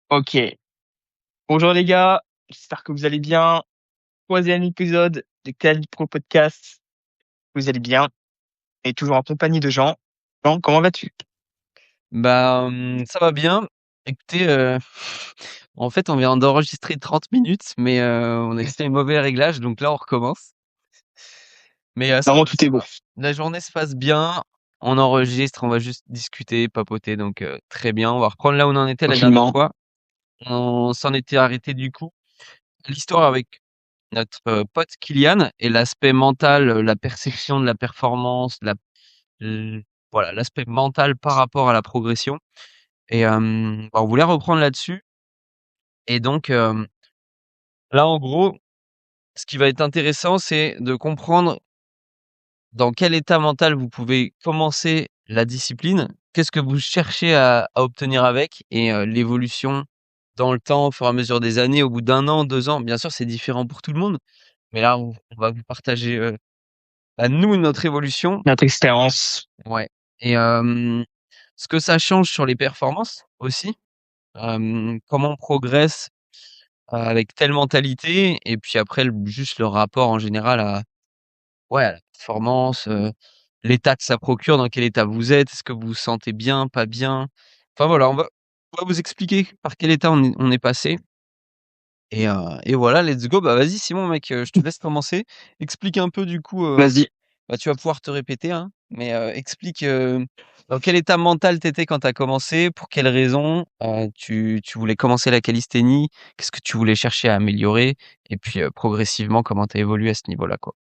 OK. Bonjour les gars, j'espère que vous allez bien. Troisième épisode de Calipro Podcast. Vous allez bien et toujours en compagnie de Jean. Jean, comment vas-tu? Ça va bien. Écoutez, en fait, on vient d'enregistrer 30 minutes, mais on a fait un mauvais réglage, donc là, on recommence. Mais Vraiment, tout est bon. la journée se passe bien. On enregistre, on va juste discuter, papoter, donc très bien. On va reprendre là où on en était la dernière Tranquillement. fois. On s'en était arrêté du coup. L'histoire avec notre pote Kylian et l'aspect mental, la perception de la performance, l voilà, l'aspect mental par rapport à la progression et on voulait reprendre là-dessus. Et donc, là, en gros, ce qui va être intéressant, c'est de comprendre dans quel état mental vous pouvez commencer la discipline. Qu'est-ce que vous cherchez à obtenir avec et l'évolution dans le temps, au fur et à mesure des années, au bout d'1 an, 2 ans. Bien sûr, c'est différent pour tout le monde, mais là, on va vous partager, bah, nous, notre évolution. Notre expérience. Ouais. Et ce que ça change sur les performances aussi, comment on progresse avec telle mentalité et puis après juste le rapport en général à ouais, à la performance, l'état que ça procure, dans quel état vous êtes, est-ce que vous vous sentez bien, pas bien? Enfin voilà, on va vous expliquer par quel état on est passé et voilà, let's go. Bah, vas-y Simon mec, je te laisse commencer. Explique un peu du coup, Vas-y. bah, tu vas pouvoir te répéter, hein, mais explique, dans quel état mental t'étais quand tu as commencé? Pour quelles raisons, tu voulais commencer la calisthénie? Qu'est-ce que tu voulais chercher à améliorer? Et puis, progressivement, comment tu as évolué à ce niveau-là, quoi?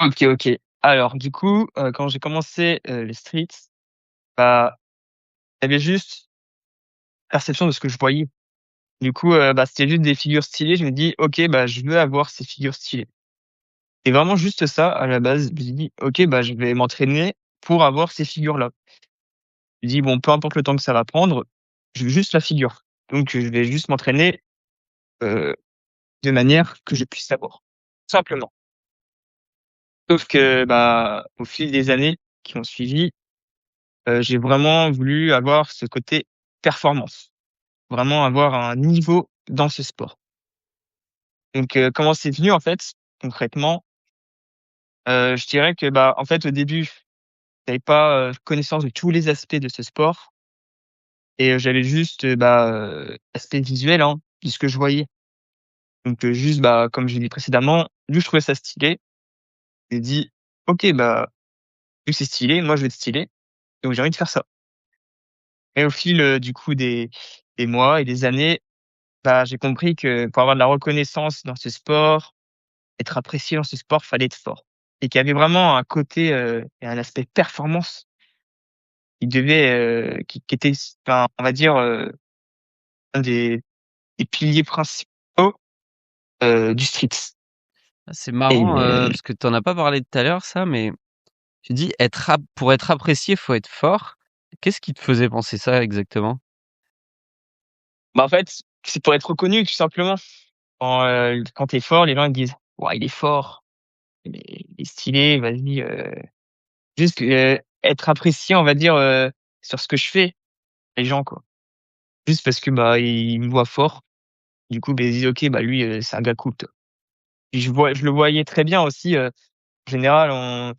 OK, OK. Alors du coup, quand j'ai commencé, les streets, bah, il y avait juste perception de ce que je voyais. Du coup, bah, c'était juste des figures stylées. Je me dis: «OK, bah, je veux avoir ces figures stylées». C'est vraiment juste ça à la base. Je me suis dit: «OK, bah, je vais m'entraîner pour avoir ces figures-là». Je me dis: «Bon, peu importe le temps que ça va prendre, je veux juste la figure. Donc je vais juste m'entraîner, heu, de manière que je puisse l'avoir». Simplement. Sauf que, bah, au fil des années qui ont suivi, j'ai vraiment voulu avoir ce côté performance. Vraiment avoir un niveau dans ce sport. Donc comment c'est venu en fait, concrètement? Je dirais que, bah, en fait, au début, j'avais pas, connaissance de tous les aspects de ce sport et j'avais juste, bah, l'aspect visuel, hein, de ce que je voyais. Donc juste, bah, comme j'ai dit précédemment, vu que je trouvais ça stylé, j'ai dit: «OK, bah, vu que c'est stylé, moi je vais être stylé, donc j'ai envie de faire ça». Et au fil, du coup des mois et des années, bah, j'ai compris que pour avoir de la reconnaissance dans ce sport, être apprécié dans ce sport, fallait être fort et qu'il y avait vraiment un côté, et un aspect performance qui devait, qui était enfin, on va dire, un des piliers principaux, du street. Ah, c'est Et marrant, parce que tu en as pas parlé tout à l'heure ça, mais tu dis pour être apprécié, faut être fort. Qu'est-ce qui te faisait penser ça exactement? bah, en fait, c'est pour être reconnu tout simplement. Quand tu es fort, les gens ils disent: «Waouh, il est fort, il est stylé, vas-y», juste, être apprécié, on va dire, sur ce que je fais, les gens, quoi. Juste parce que, bah, ils me voient fort, du coup, beh, ils disent: «OK, bah, lui, c'est un gars cool», tu vois? Puis je le voyais très bien aussi, en général,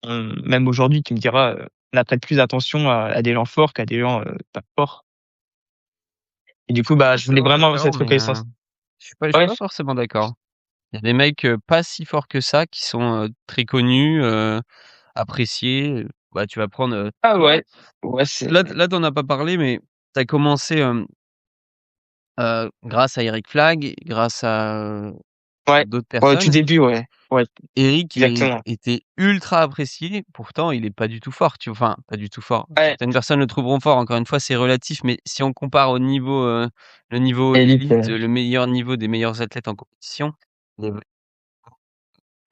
même aujourd'hui, tu me diras, on prête plus attention à des gens forts qu'à des gens, pas forts et du coup, Je suis bah, pas je voulais toujours vraiment d'accord, cette mais reconnaissance. je suis Ouais. pas forcément d'accord. Il y a des mecs, pas si forts que ça qui sont, très connus, appréciés, bah, tu vas prendre, Ah ouais, ouais, c'est là tu en as pas parlé, mais tu as commencé, grâce à Eric Flag, grâce à ouais, d'autres ouais, au tout personnes. début, ouais, ouais, Eric exactement. était ultra apprécié, pourtant il est pas du tout fort, tu vois? Enfin, pas du tout fort. Ouais, Certaines personnes le trouveront fort, encore une fois, c'est relatif, mais si on compare au niveau, le niveau élite, élite, le meilleur niveau des meilleurs athlètes en compétition, il est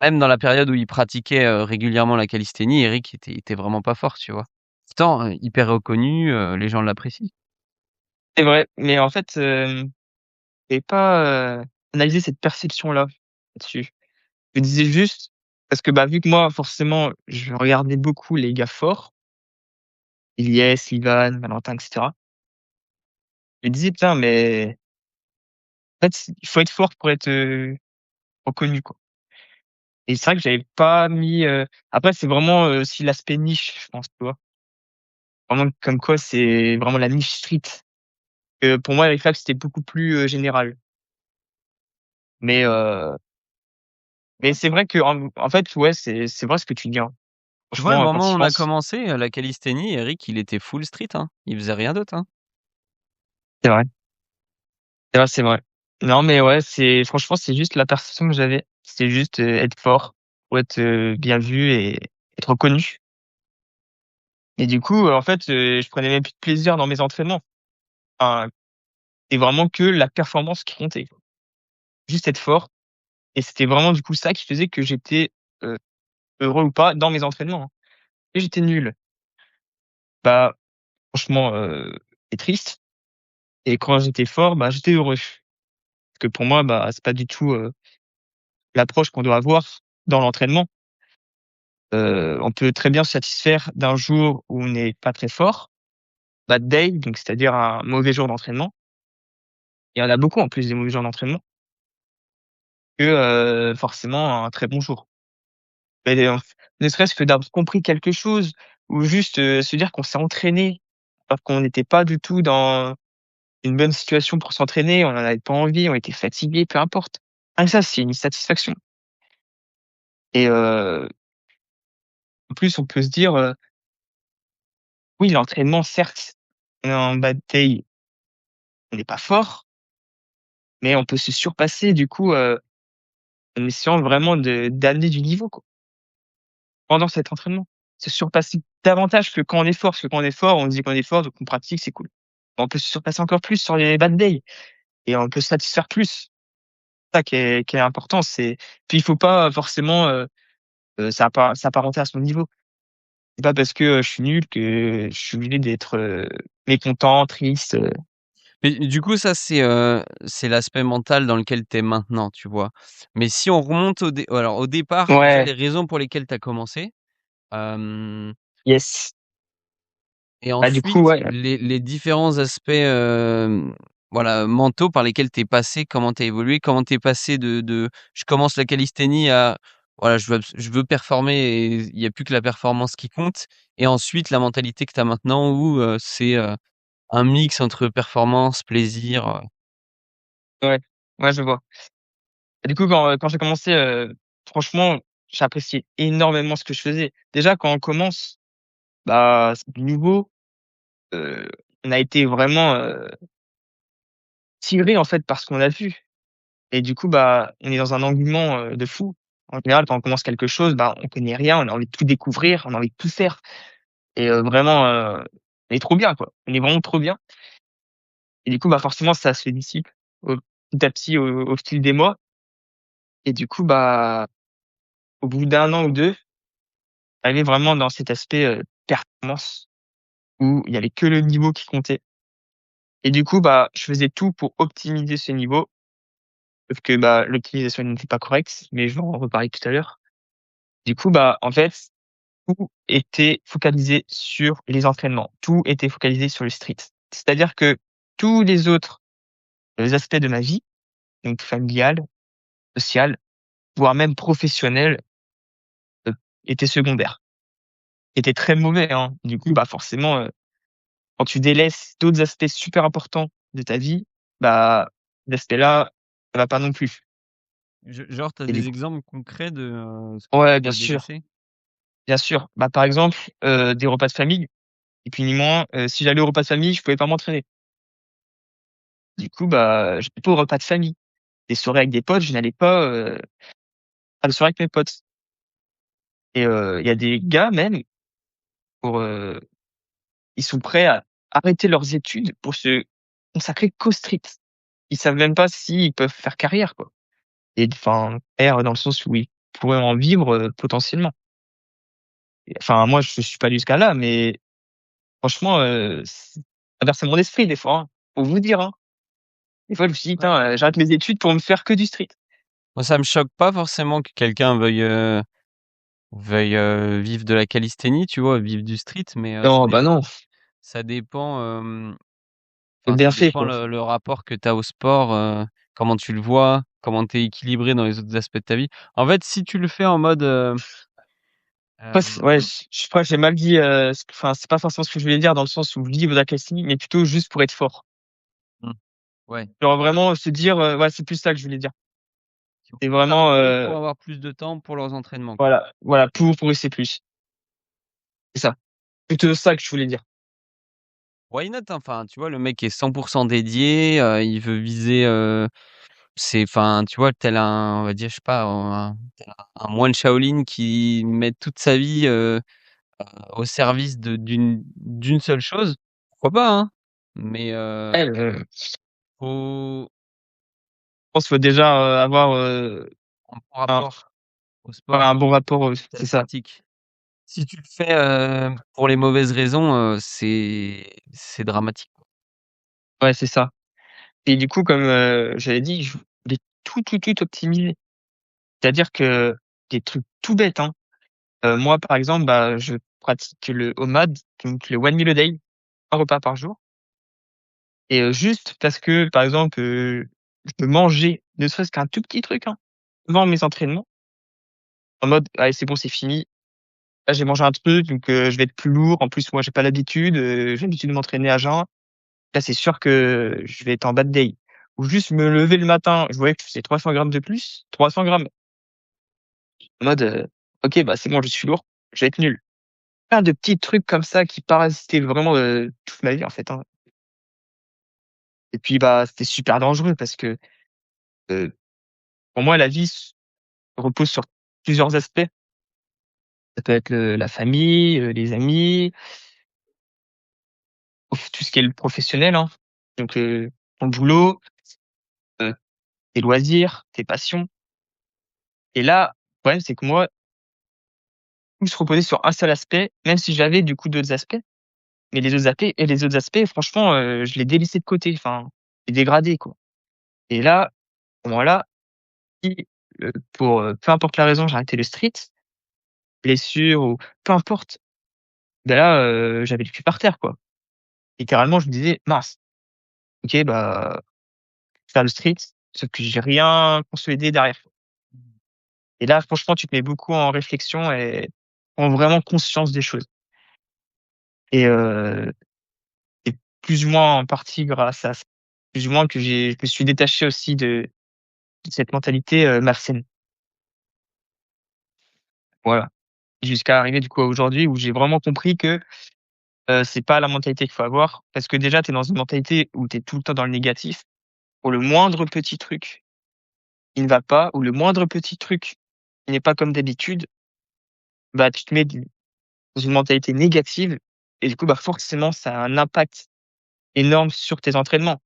même dans la période où il pratiquait, régulièrement la calisthénie, Eric était vraiment pas fort, tu vois? Pourtant, hyper reconnu, les gens l'apprécient. c'est vrai, mais en fait, j'avais pas, analysé cette perception-là, là-dessus. Je me disais juste parce que, bah, vu que moi, forcément, je regardais beaucoup les gars forts, Ilyes, Ivan, Valentin et cetera Je me disais: «Putain, mais en fait, il faut être fort pour être, reconnu, quoi». Et c'est vrai que j'avais pas mis, après c'est vraiment, aussi l'aspect niche, je pense, tu vois? Vraiment comme quoi c'est vraiment la niche street. Pour moi, Ric Flac, c'était beaucoup plus, général. Mais, c'est vrai qu'en fait, ouais, c'est vrai ce que tu dis, hein. Tu vois, le Franchement, quand moment tu où y on a penses, commencé, la calisthénie, Eric, il était full street, hein. Il faisait rien d'autre, hein. c'est vrai. C'est vrai, c'est vrai. Non, mais ouais, c'est franchement, c'est juste la perception que j'avais. C'est juste, être fort pour être, bien vu et être reconnu. Et du coup, en fait, je prenais même plus de plaisir dans mes entraînements. Enfin, c'est vraiment que la performance qui comptait, quoi. Juste être fort et c'était vraiment du coup ça qui faisait que j'étais, heu, heureux ou pas dans mes entraînements, hein. Et j'étais nul, bah, franchement, c'est triste et quand j'étais fort, bah, j'étais heureux. Parce que pour moi, bah, c'est pas du tout, l'approche qu'on doit avoir dans l'entraînement. On peut très bien se satisfaire d'un jour où on n'est pas très fort, bad day, donc c'est-à-dire un mauvais jour d'entraînement. Il y en a beaucoup en plus des mauvais jours d'entraînement que, forcément un très bon jour. Mais ne serait-ce que d'avoir compris quelque chose ou juste, se dire qu'on s'est entraîné alors qu'on n'était pas du tout dans une bonne situation pour s'entraîner, on en avait pas envie, on était fatigué, peu importe. Ah ça, c'est une satisfaction et en plus on peut se dire, oui l'entraînement certes, on est en bad day, on n'est pas fort, mais on peut se surpasser du coup, en essayant vraiment d'amener du niveau, quoi, pendant cet entraînement. Se surpasser davantage que quand on est fort, parce que quand on est fort, on se dit qu'on est fort, donc on pratique, c'est cool. On peut se surpasser encore plus sur les bad days et on peut se satisfaire plus. C'est ça qui est important, c'est puis il faut pas forcément, s'apparenter à son niveau. C'est pas parce que, je suis nul que je suis obligé d'être, mécontent, triste, Mais du coup, ça, c'est l'aspect mental dans lequel tu es maintenant, tu vois? Mais si on remonte au départ, déjà les ouais, raisons pour lesquelles tu as commencé, hem yes. et Bah, du coup, ensuite ouais, les différents aspects, voilà, mentaux par lesquels tu es passé, comment tu as évolué, comment tu es passé de «Je commence la calisthénie» à voilà, je veux performer et il y a plus que la performance qui compte et ensuite la mentalité que tu as maintenant où, c'est, un mix entre performance, plaisir, ouais, ouais, je vois. Et du coup, quand j'ai commencé, franchement, j'ai apprécié énormément ce que je faisais. Déjà, quand on commence, bah, c'est du nouveau, heu, on a été vraiment, tirés, en fait, par ce qu'on a vu et du coup, bah, on est dans un engouement, de fou. En général, quand on commence quelque chose, bah, on connaît rien, on a envie de tout découvrir, on a envie de tout faire et vraiment, on est trop bien, quoi. On est vraiment trop bien et du coup, bah, forcément, ça se dissipe au petit à petit au fil des mois et du coup, bah, au bout d'un an ou 2, aller vraiment dans cet aspect, performance où il y avait que le niveau qui comptait et du coup, bah, je faisais tout pour optimiser ce niveau, sauf que, bah, l'optimisation n'était pas correcte, mais je vais en reparler tout à l'heure. Du coup, bah, en fait, tout était focalisé sur les entraînements, tout était focalisé sur le street. C'est-à-dire que tous les autres, aspects de ma vie, donc familiale, sociale, voire même professionnelle, heu, étaient secondaires. Étaient très mauvais, hein. Du coup, bah, forcément, quand tu délaisses d'autres aspects super importants de ta vie, bah, cet aspect-là, ça va pas non plus genre, tu as et du des coup exemples concrets de, ce que ouais, tu as délaissé? bien sûr. Bah, par exemple, des repas de famille et puis ni moins, si j'allais au repas de famille, je pouvais pas m'entraîner. Du coup, bah, j'allais pas au repas de famille. Des soirées avec des potes, je n'allais pas, à des soirées avec mes potes et il y a des gars même pour, ils sont prêts à arrêter leurs études pour se consacrer qu'au street. Ils savent même pas s'ils peuvent faire carrière, quoi et enfin, faire dans le sens où ils pourraient en vivre, potentiellement. Et enfin, moi, je suis pas allé jusqu'à là, mais franchement, ça traverse mon esprit des fois, hein. Pour vous dire, hein. Des fois, je me suis dit: Ouais. «Putain, j'arrête mes études pour me faire que du street». Moi, ça me choque pas forcément que quelqu'un veuille, vivre de la calisthénie, tu vois? Vivre du street, mais Non, bah, non. ça dépend, c'est Enfin, bien ça fait, dépend quoi. le rapport que tu as au sport, comment tu le vois, comment tu es équilibré dans les autres aspects de ta vie. En fait, si tu le fais en mode, Après, ouais, hem, je crois que j'ai mal dit, enfin, c'est pas forcément ce que je voulais dire dans le sens où vivre de la calcénie, mais plutôt juste pour être fort. mmh, ouais, Genre vraiment se dire, ouais, c'est plus ça que je voulais dire. qui vont C'est vraiment, s'arrêter pour avoir plus de temps pour leurs entraînements, quoi. voilà, pour progresser plus. C'est ça. Plutôt ça que je voulais dire. Why not, hein? Enfin, tu vois, le mec est 100 dédié, il veut viser, c'est enfin, tu vois, tel un on va dire, je sais pas, un moine Shaolin qui met toute sa vie, au service d'une seule chose, pourquoi pas, hein? Mais, Ouais, faut je pense qu'il faut déjà, avoir, un bon un rapport au voilà, sport, un bon rapport, c'est telle ça. pratique. Si tu le fais, pour les mauvaises raisons, c'est dramatique, quoi. Ouais, c'est ça et du coup, comme, j'avais dit, je voulais tout optimiser. C'est-à-dire que des trucs tout bêtes, hein. Moi, par exemple, bah, je pratique le OMAD, donc le one meal a day, un repas par jour et juste parce que, par exemple, je peux manger ne serait-ce qu'un tout petit truc, hein, avant mes entraînements, en mode: «Allez, c'est bon, c'est fini. Là, j'ai mangé un truc, donc je vais être plus lourd. En plus, moi, j'ai pas l'habitude, j'ai l'habitude de m'entraîner à jeun. Là, c'est sûr que je vais être en bad day». Ou juste me lever le matin, je voyais que je faisais 300 grammes de plus, 300 grammes, en mode, «OK, bah, c'est bon, je suis lourd, je vais être nul». Plein de petits trucs comme ça qui parasitaient vraiment, toute ma vie, en fait, hein. Et puis, bah, c'était super dangereux parce que, heu, pour moi, la vie repose sur plusieurs aspects. Ça peut être la famille, les amis, tout ce qui est le professionnel, hein. Donc, ton boulot, heu, tes loisirs, tes passions et là, le problème, c'est que moi, tout se reposait sur un seul aspect, même si j'avais du coup d'autres aspects, mais les autres aspects, franchement, je les délaissais de côté, enfin, les dégradés, quoi et là, à ce moment-là, si, pour, peu importe la raison, j'ai arrêté le street, blessure ou peu importe, bah là, j'avais le cul par terre, quoi. Littéralement, je me disais: «Mince, OK, bah, faire le street, sauf que j'ai rien consolidé derrière». Et là, franchement, tu te mets beaucoup en réflexion et prends vraiment conscience des choses et et plus ou moins en partie grâce à ça, plus ou moins que je me suis détaché aussi de cette mentalité, malsaine. Voilà. Jusqu'à arriver du coup à aujourd'hui où j'ai vraiment compris que, c'est pas la mentalité qu'il faut avoir parce que déjà tu es dans une mentalité où tu es tout le temps dans le négatif. Pour le moindre petit truc qui ne va pas ou le moindre petit truc qui n'est pas comme d'habitude, bah, tu te mets dans une mentalité négative et du coup, bah, forcément ça a un impact énorme sur tes entraînements.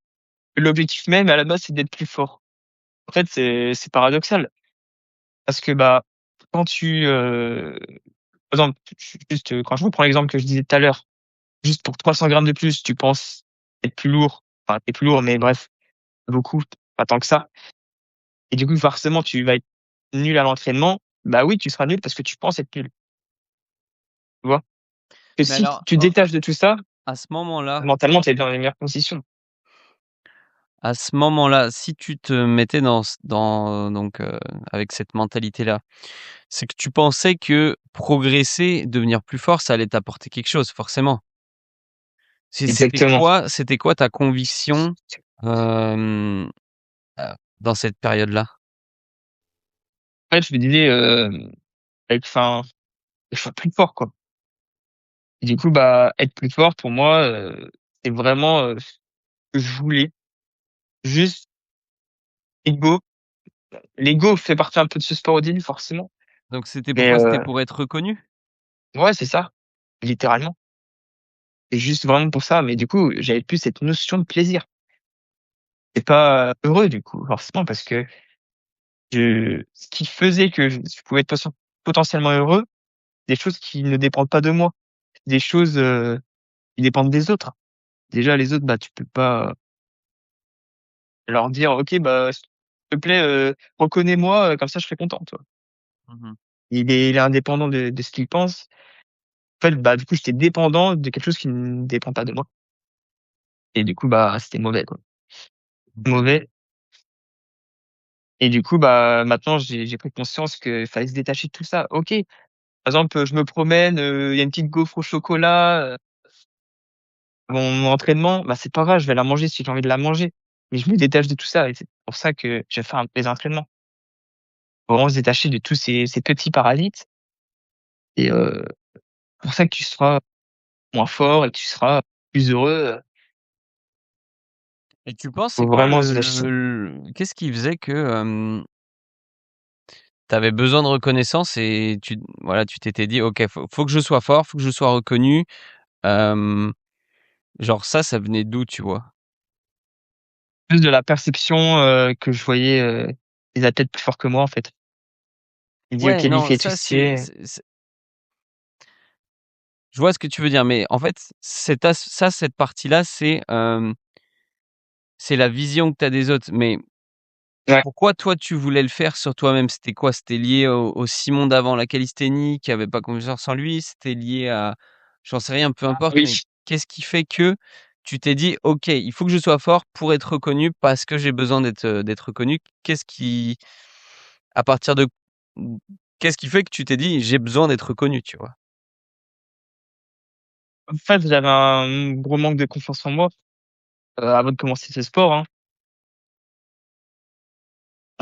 L'objectif même à la base, c'est d'être plus fort. En fait, c'est paradoxal parce que, bah, quand par exemple, juste, quand je reprends l'exemple que je disais tout à l'heure, juste pour 300 grammes de plus, tu penses être plus lourd, enfin, tu plus lourd, mais bref, beaucoup, pas tant que ça et du coup, forcément, tu vas être nul à l'entraînement. Bah oui, tu seras nul parce que tu penses être nul, tu vois? Que Mais si alors, tu te détaches de tout ça, à ce moment-là mentalement, tu es dans les meilleures conditions. à ce moment-là, si tu te mettais dans donc, avec cette mentalité-là, c'est que tu pensais que progresser, devenir plus fort, ça allait t'apporter quelque chose, forcément. Exactement. C'était quoi ta conviction, hem, dans cette période-là? En fait, je me disais, avec enfin, je sois plus fort, quoi. Et du coup, bah, être plus fort pour moi, c'est vraiment, ce que je voulais. Juste ego. L'ego fait partie un peu de ce sport au début, forcément. Donc c'était Mais, pourquoi? C'était pour être reconnu? ouais, c'est ça, littéralement. C'est juste vraiment pour ça. Mais du coup, j'avais plus cette notion de plaisir. Et pas heureux, du coup, forcément, parce que ce qui faisait que je pouvais être potentiellement heureux, des choses qui ne dépendent pas de moi. Des choses, qui dépendent des autres. Déjà, les autres, bah, tu peux pas leur dire: «OK, bah, s'il te plaît, reconnais-moi, comme ça je serai content», tu vois? Mmh. Il est indépendant de ce qu'il pense. En fait, bah, du coup, j'étais dépendant de quelque chose qui ne dépend pas de moi et du coup, bah, c'était mauvais, quoi. Mauvais. Et du coup, bah, maintenant j'ai pris conscience qu'il fallait se détacher de tout ça. OK, par exemple, je me promène, il y a une petite gaufre au chocolat, mon entraînement, bah, c'est pas grave, je vais la manger si j'ai envie de la manger. Mais je me détache de tout ça et c'est pour ça que je vais faire mes entraînements. Faut vraiment se détacher de tous ces petits parasites et pour ça que tu seras moins fort et que tu seras plus heureux, Et tu penses, c'est faut quoi vraiment se détacher de ça. qu'est-ce qui faisait que, tu avais besoin de reconnaissance et voilà, tu t'étais dit: «OK, faut que je sois fort, faut que je sois reconnu». Hem, genre ça venait d'où, tu vois? Plus de la perception, que je voyais, les athlètes plus forts que moi, en fait. Il dit: «OK, Ouais, lui, il non, fait tout ça ce qui est». c'est je vois ce que tu veux dire, mais en fait, cette partie-là, c'est la vision que tu as des autres, mais Ouais. pourquoi toi tu voulais le faire sur toi-même? C'était quoi? C'était lié au Simon d'avant la calisthénie qui avait pas confiance en lui? C'était lié à j'en sais rien, peu importe, Oui. mais qu'est-ce qui fait que tu t'es dit: «OK, il faut que je sois fort pour être reconnu parce que j'ai besoin d'être reconnu»? À partir de mmh, qu'est-ce qui fait que tu t'es dit: «J'ai besoin d'être reconnu», tu vois? En fait, j'avais un gros manque de confiance en moi, avant de commencer ce sport, hein.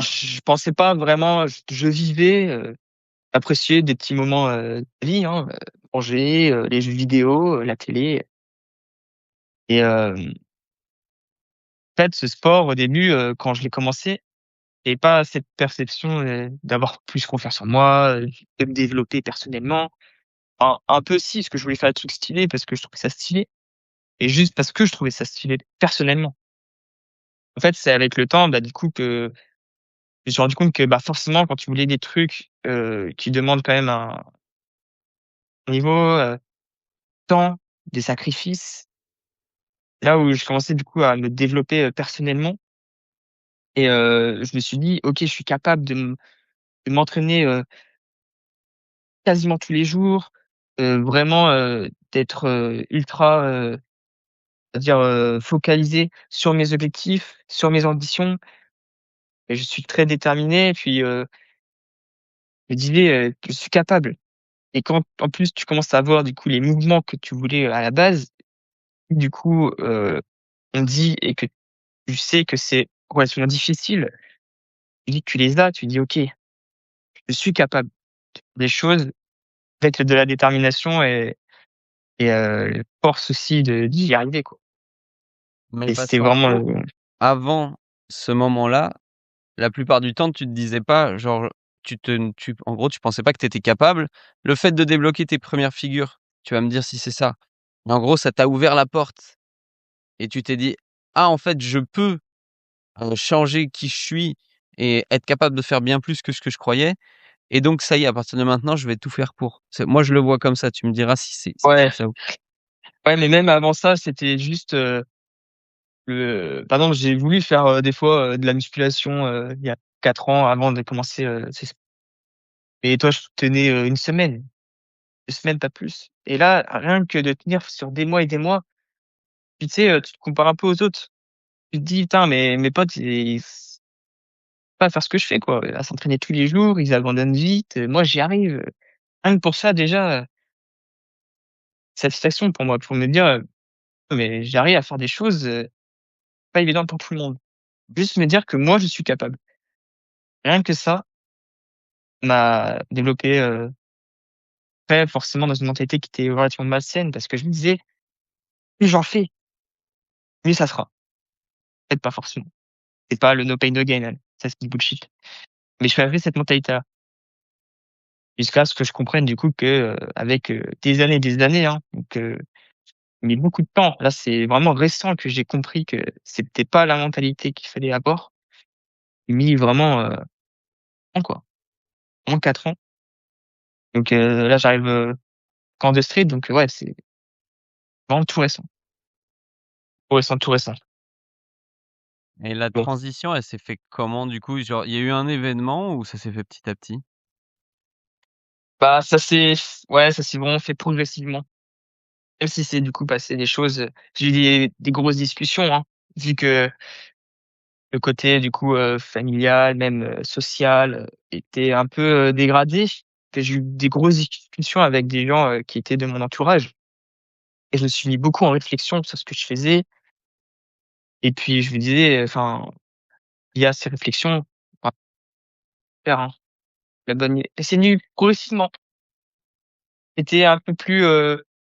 Je pensais pas vraiment, je vivais, apprécier des petits moments, de vie, hein, manger, les jeux vidéo, la télé et en fait, ce sport au début, quand je l'ai commencé, j'avais pas cette perception, d'avoir plus confiance en moi, de me développer personnellement. Un peu si, parce que je voulais faire des trucs stylés parce que je trouvais ça stylé et juste parce que je trouvais ça stylé personnellement. En fait, c'est avec le temps, bah, du coup que je me suis rendu compte que, bah, forcément quand tu voulais des trucs, qui demandent quand même un niveau, temps, des sacrifices, là où je commençais du coup à me développer, personnellement et je me suis dit: «OK, je suis capable de m'entraîner, quasiment tous les jours, vraiment, d'être, ultra, c'est-à-dire, focalisé sur mes objectifs, sur mes ambitions et je suis très déterminé et puis, je me disais, que je suis capable et quand en plus tu commences à voir du coup les mouvements que tu voulais à la base, du coup, on dit et que tu sais que c'est relativement difficile, tu dis que tu les as, tu dis: «OK, je suis capable des choses», avec de la détermination et force aussi de d'y arriver, quoi Mais et parce c'était qu'en vraiment, gros, avant ce moment-là, la plupart du temps, tu te disais pas genre, en gros, tu pensais pas que tu étais capable. Le fait de débloquer tes premières figures, tu vas me dire si c'est ça, mais en gros, ça t'a ouvert la porte et tu t'es dit: «Ah, en fait, je peux, changer qui je suis et être capable de faire bien plus que ce que je croyais et donc ça y est, à partir de maintenant, je vais tout faire pour». Moi, je le vois comme ça, tu me diras si ouais, c'est ça ou ouais, mais même avant ça, c'était juste, par exemple, j'ai voulu faire, des fois, de la musculation, il y a 4 ans avant de commencer, ces sports et toi, je tenais, 1 semaine, 2 semaines, pas plus et là, rien que de tenir sur des mois et des mois, puis tu sais, tu te compares un peu aux autres. Tu te dis: «Putain, mais mes potes, ils s pas à faire ce que je fais, quoi, à s'entraîner tous les jours, ils abandonnent vite, moi j'y arrive». Rien que pour ça déjà, satisfaction pour moi, pour me dire, «Mais j'arrive à faire des choses, pas évidentes pour tout le monde». Juste me dire que moi je suis capable. Rien que ça m'a développé, après forcément dans une mentalité qui était relativement malsaine parce que je me disais: «Plus j'en fais, mieux ça sera». Peut-être pas forcément. C'est pas le no pain no gain, hein, ça c'est du bullshit. Mais je avais cette mentalité-là. Jusqu'à ce que je comprenne du coup que, avec, des années, hein, donc mais beaucoup de temps. Là, c'est vraiment récent que j'ai compris que c'était pas la mentalité qu'il fallait avoir. Mis vraiment, ans quoi, moins 4 ans. Donc là j'arrive, camp de street donc ouais, c'est vraiment tout récent. Tout récent, tout récent. et la Bon, transition, elle s'est fait comment du coup? Genre, il y a eu un événement ou ça s'est fait petit à petit? bah, ça s'est ouais, ça s'est vraiment fait progressivement. même si c'est du coup passé des choses, j'ai eu des grosses discussions, hein, vu que le côté du coup, familial, même, social, était un peu, dégradé, que j'ai eu des grosses discussions avec des gens, qui étaient de mon entourage et je me suis mis beaucoup en réflexion sur ce que je faisais et puis je me disais, enfin, via ces réflexions, on va faire, hein, la bonne essayer progressivement. Était un peu plus,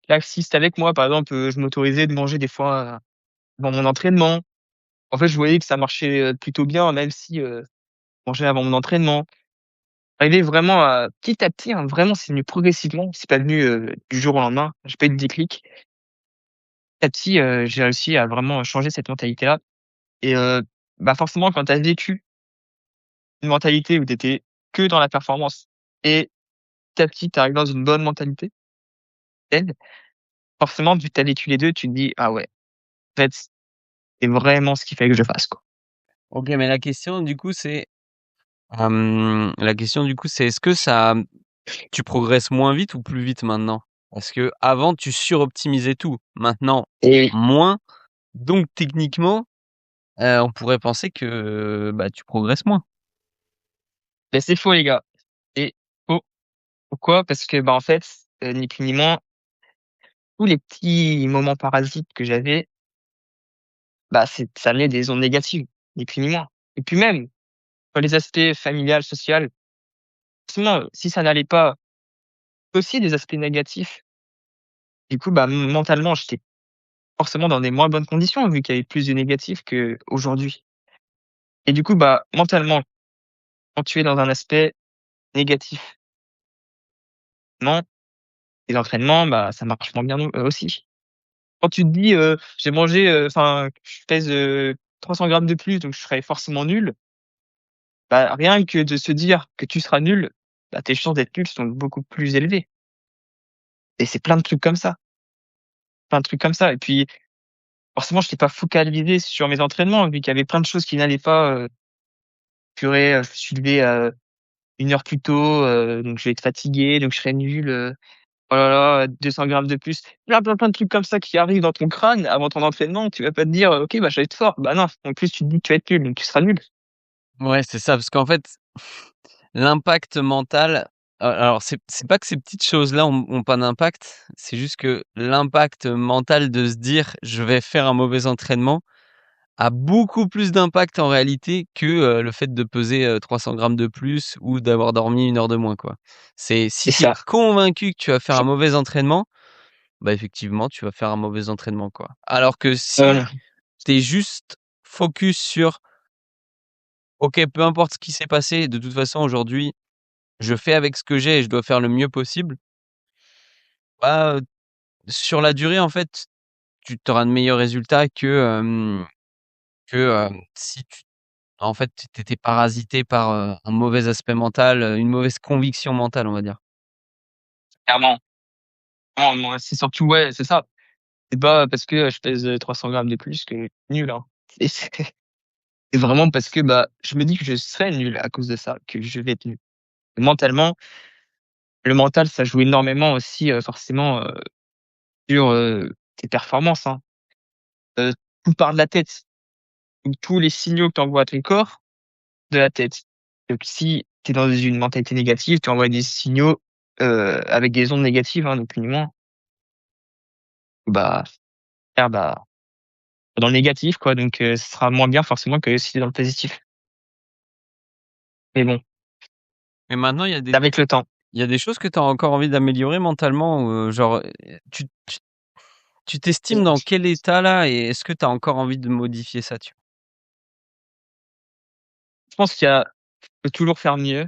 laxiste avec moi. Par exemple, je m'autorisais de manger des fois, avant mon entraînement. En fait, je voyais que ça marchait, plutôt bien, même si, je mangeais avant mon entraînement. Arrivé vraiment à petit à petit, hein, vraiment, c'est venu progressivement. C'est pas venu, du jour au lendemain. J'ai pas eu de déclic. Petit à petit, j'ai réussi à vraiment changer cette mentalité-là et bah, forcément, quand tu as vécu une mentalité où tu étais que dans la performance et petit à petit, tu arrives dans une bonne mentalité saine, forcément, vu que tu as vécu les 2, tu te dis: «Ah ouais, en fait, c'est vraiment ce qu'il fallait que je fasse, quoi». OK, mais la question du coup, c'est est-ce que ça tu progresses moins vite ou plus vite maintenant? Parce qu'avant tu suroptimisais tout, maintenant Et oui. moins, donc techniquement, on pourrait penser que, bah, tu progresses moins. Mais c'est faux, les gars. C'est faux. Pourquoi? Parce que, bah, en fait, ni plus ni moins, tous les petits moments parasites que j'avais, bah, ça amenait des ondes négatives, ni plus ni moins. Et puis même, sur les aspects familial, social, forcément, si ça n'allait pas, aussi des aspects négatifs. Du coup, bah, mentalement, j'étais forcément dans des moins bonnes conditions, vu qu'il y avait plus de négatifs qu'aujourd'hui. Et du coup, bah, mentalement, quand tu es dans un aspect négatif, non, les entraînements, bah, ça marche moins bien non aussi. Quand tu te dis, «J'ai mangé, enfin, je pèse, 300 grammes de plus, donc je serai forcément nul», bah, rien que de se dire que tu seras nul, bah, tes chances d'être nul sont beaucoup plus élevées et c'est plein de trucs comme ça, plein de trucs comme ça et puis forcément, j'étais pas focalisé sur mes entraînements vu qu'il y avait plein de choses qui n'allaient pas, purée, je me suis levé, 1 heure plus tôt, donc je vais être fatigué, donc je serai nul, oh là là, 200 grammes de plus. Plein de trucs comme ça qui arrivent dans ton crâne avant ton entraînement. Tu vas pas te dire: «OK, bah, je vais être fort». Bah, non, en plus tu te dis que tu vas être nul, donc tu seras nul. Ouais, c'est ça, parce qu'en fait, l'impact mental, alors c'est pas que ces petites choses-là ont pas d'impact, c'est juste que l'impact mental de se dire: «Je vais faire un mauvais entraînement», a beaucoup plus d'impact en réalité que, le fait de peser, 300 grammes de plus ou d'avoir dormi 1 heure de moins, quoi. C'est si C'est tu es ça. convaincu que tu vas faire un mauvais entraînement, bah, effectivement, tu vas faire un mauvais entraînement, quoi. Alors que si Voilà. tu es juste focus sur: «OK, peu importe ce qui s'est passé, de toute façon aujourd'hui, je fais avec ce que j'ai et je dois faire le mieux possible», bah, sur la durée, en fait, tu auras de meilleurs résultats que si tu en fait, tu étais parasité par, un mauvais aspect mental, une mauvaise conviction mentale, on va dire. Clairement. Non, moi, c'est surtout ouais, c'est ça. C'est pas parce que, je pèse, 300 grammes de plus que je suis nul, hein. Et c'est vraiment parce que, bah, je me dis que je serai nul à cause de ça, que je vais être nul. Mentalement, le mental, ça joue énormément aussi, forcément, sur, tes performances, hein. Heu, Tout part de la tête. Donc tous les signaux que tu envoies à ton corps, de la tête. Donc si tu es dans une mentalité négative, tu envoies des signaux, avec des ondes négatives, hein, ni plus ni moins. Bah, bah, dans le négatif quoi, donc ce sera moins bien forcément que si tu es dans le positif. Mais bon, Mais maintenant, c'est avec le temps. il y a des choses que tu as encore envie d'améliorer mentalement ou, genre, tu t'estimes dans quel état là et est-ce que tu as encore envie de modifier ça, tu Je pense qu'il y a peut toujours faire mieux,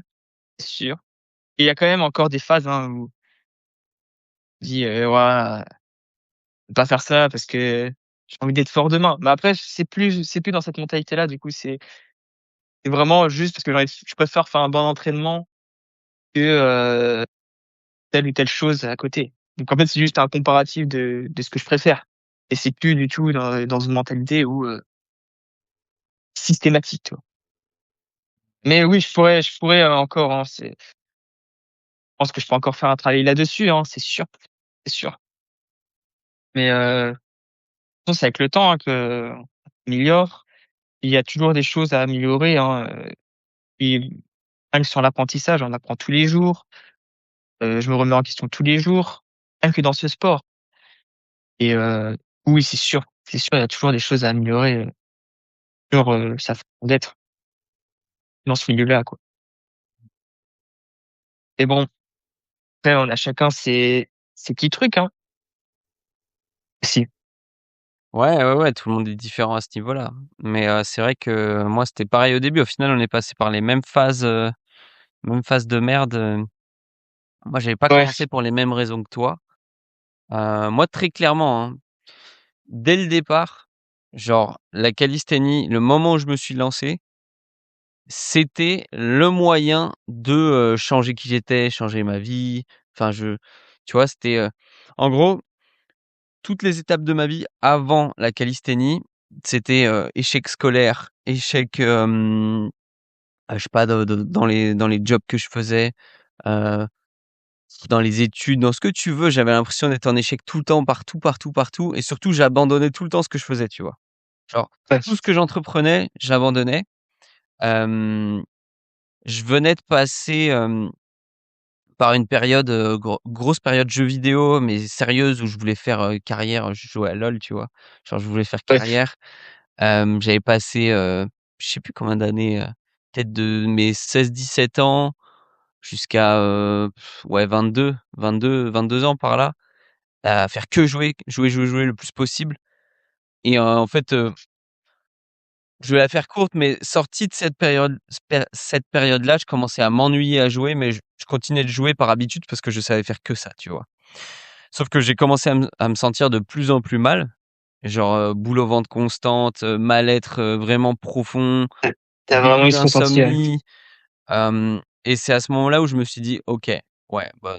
c'est sûr. Et il y a quand même encore des phases, hein, où je dis: «Waouh, pas faire ça parce que j'ai envie d'être fort demain». Mais après c'est plus dans cette mentalité-là, du coup, c'est vraiment juste parce que je préfère faire un bon entraînement que, telle ou telle chose à côté. Donc en fait, c'est juste un comparatif de ce que je préfère et c'est plus du tout dans une mentalité où, systématique, tu vois? Mais oui, je pourrais, encore, hein, je pense que je peux encore faire un travail là-dessus, hein, c'est sûr, c'est sûr. Mais je pense que c'est avec le temps, hein, que on s'améliore. Il y a toujours des choses à améliorer, hein, et même sur l'apprentissage, on apprend tous les jours. Je me remets en question tous les jours, même que dans ce sport. Et oui, c'est sûr, il y a toujours des choses à améliorer, sur, sa façon d'être dans ce milieu-là, quoi. Et bon, après on a chacun ses petits trucs, hein, aussi. Ouais, ouais, ouais, tout le monde est différent à ce niveau-là. Mais c'est vrai que moi, c'était pareil au début. Au final, on est passé par les mêmes phases de merde. Moi, j'avais pas Ouais, commencé pour les mêmes raisons que toi. Moi, très clairement, hein, dès le départ, genre la calisthénie, le moment où je me suis lancé, c'était le moyen de, changer qui j'étais, changer ma vie. Enfin, tu vois, c'était, en gros, toutes les étapes de ma vie avant la calisthénie, c'était, échec scolaire, échec, je sais pas, dans les jobs que je faisais, heu, dans les études, dans ce que tu veux. J'avais l'impression d'être en échec tout le temps, partout, partout, partout, et surtout j'abandonnais tout le temps ce que je faisais, tu vois? Genre, ouais, tout ce que j'entreprenais, j'abandonnais. Hem, je venais de passer, par une période, grosse période jeux vidéo, mais sérieuse, où je voulais faire, carrière. Je jouais à LOL, tu vois? Genre je voulais faire ouais. carrière. J'avais passé, je sais plus combien d'années, peut-être de mes 16-17 ans jusqu'à, ouais 22 ans par là, à faire que jouer, jouer, jouer, jouer le plus possible. Et en fait, je vais la faire courte, mais sorti de cette période-là, je commençais à m'ennuyer à jouer, mais je continuais de jouer par habitude parce que je savais faire que ça, tu vois? Sauf que j'ai commencé à me sentir de plus en plus mal, genre, boule au ventre constante, mal-être, vraiment profond, Tu as vraiment début eu ce ressenti, ouais. d'insomnie. Et c'est à ce moment-là où je me suis dit: «OK, ouais, bah,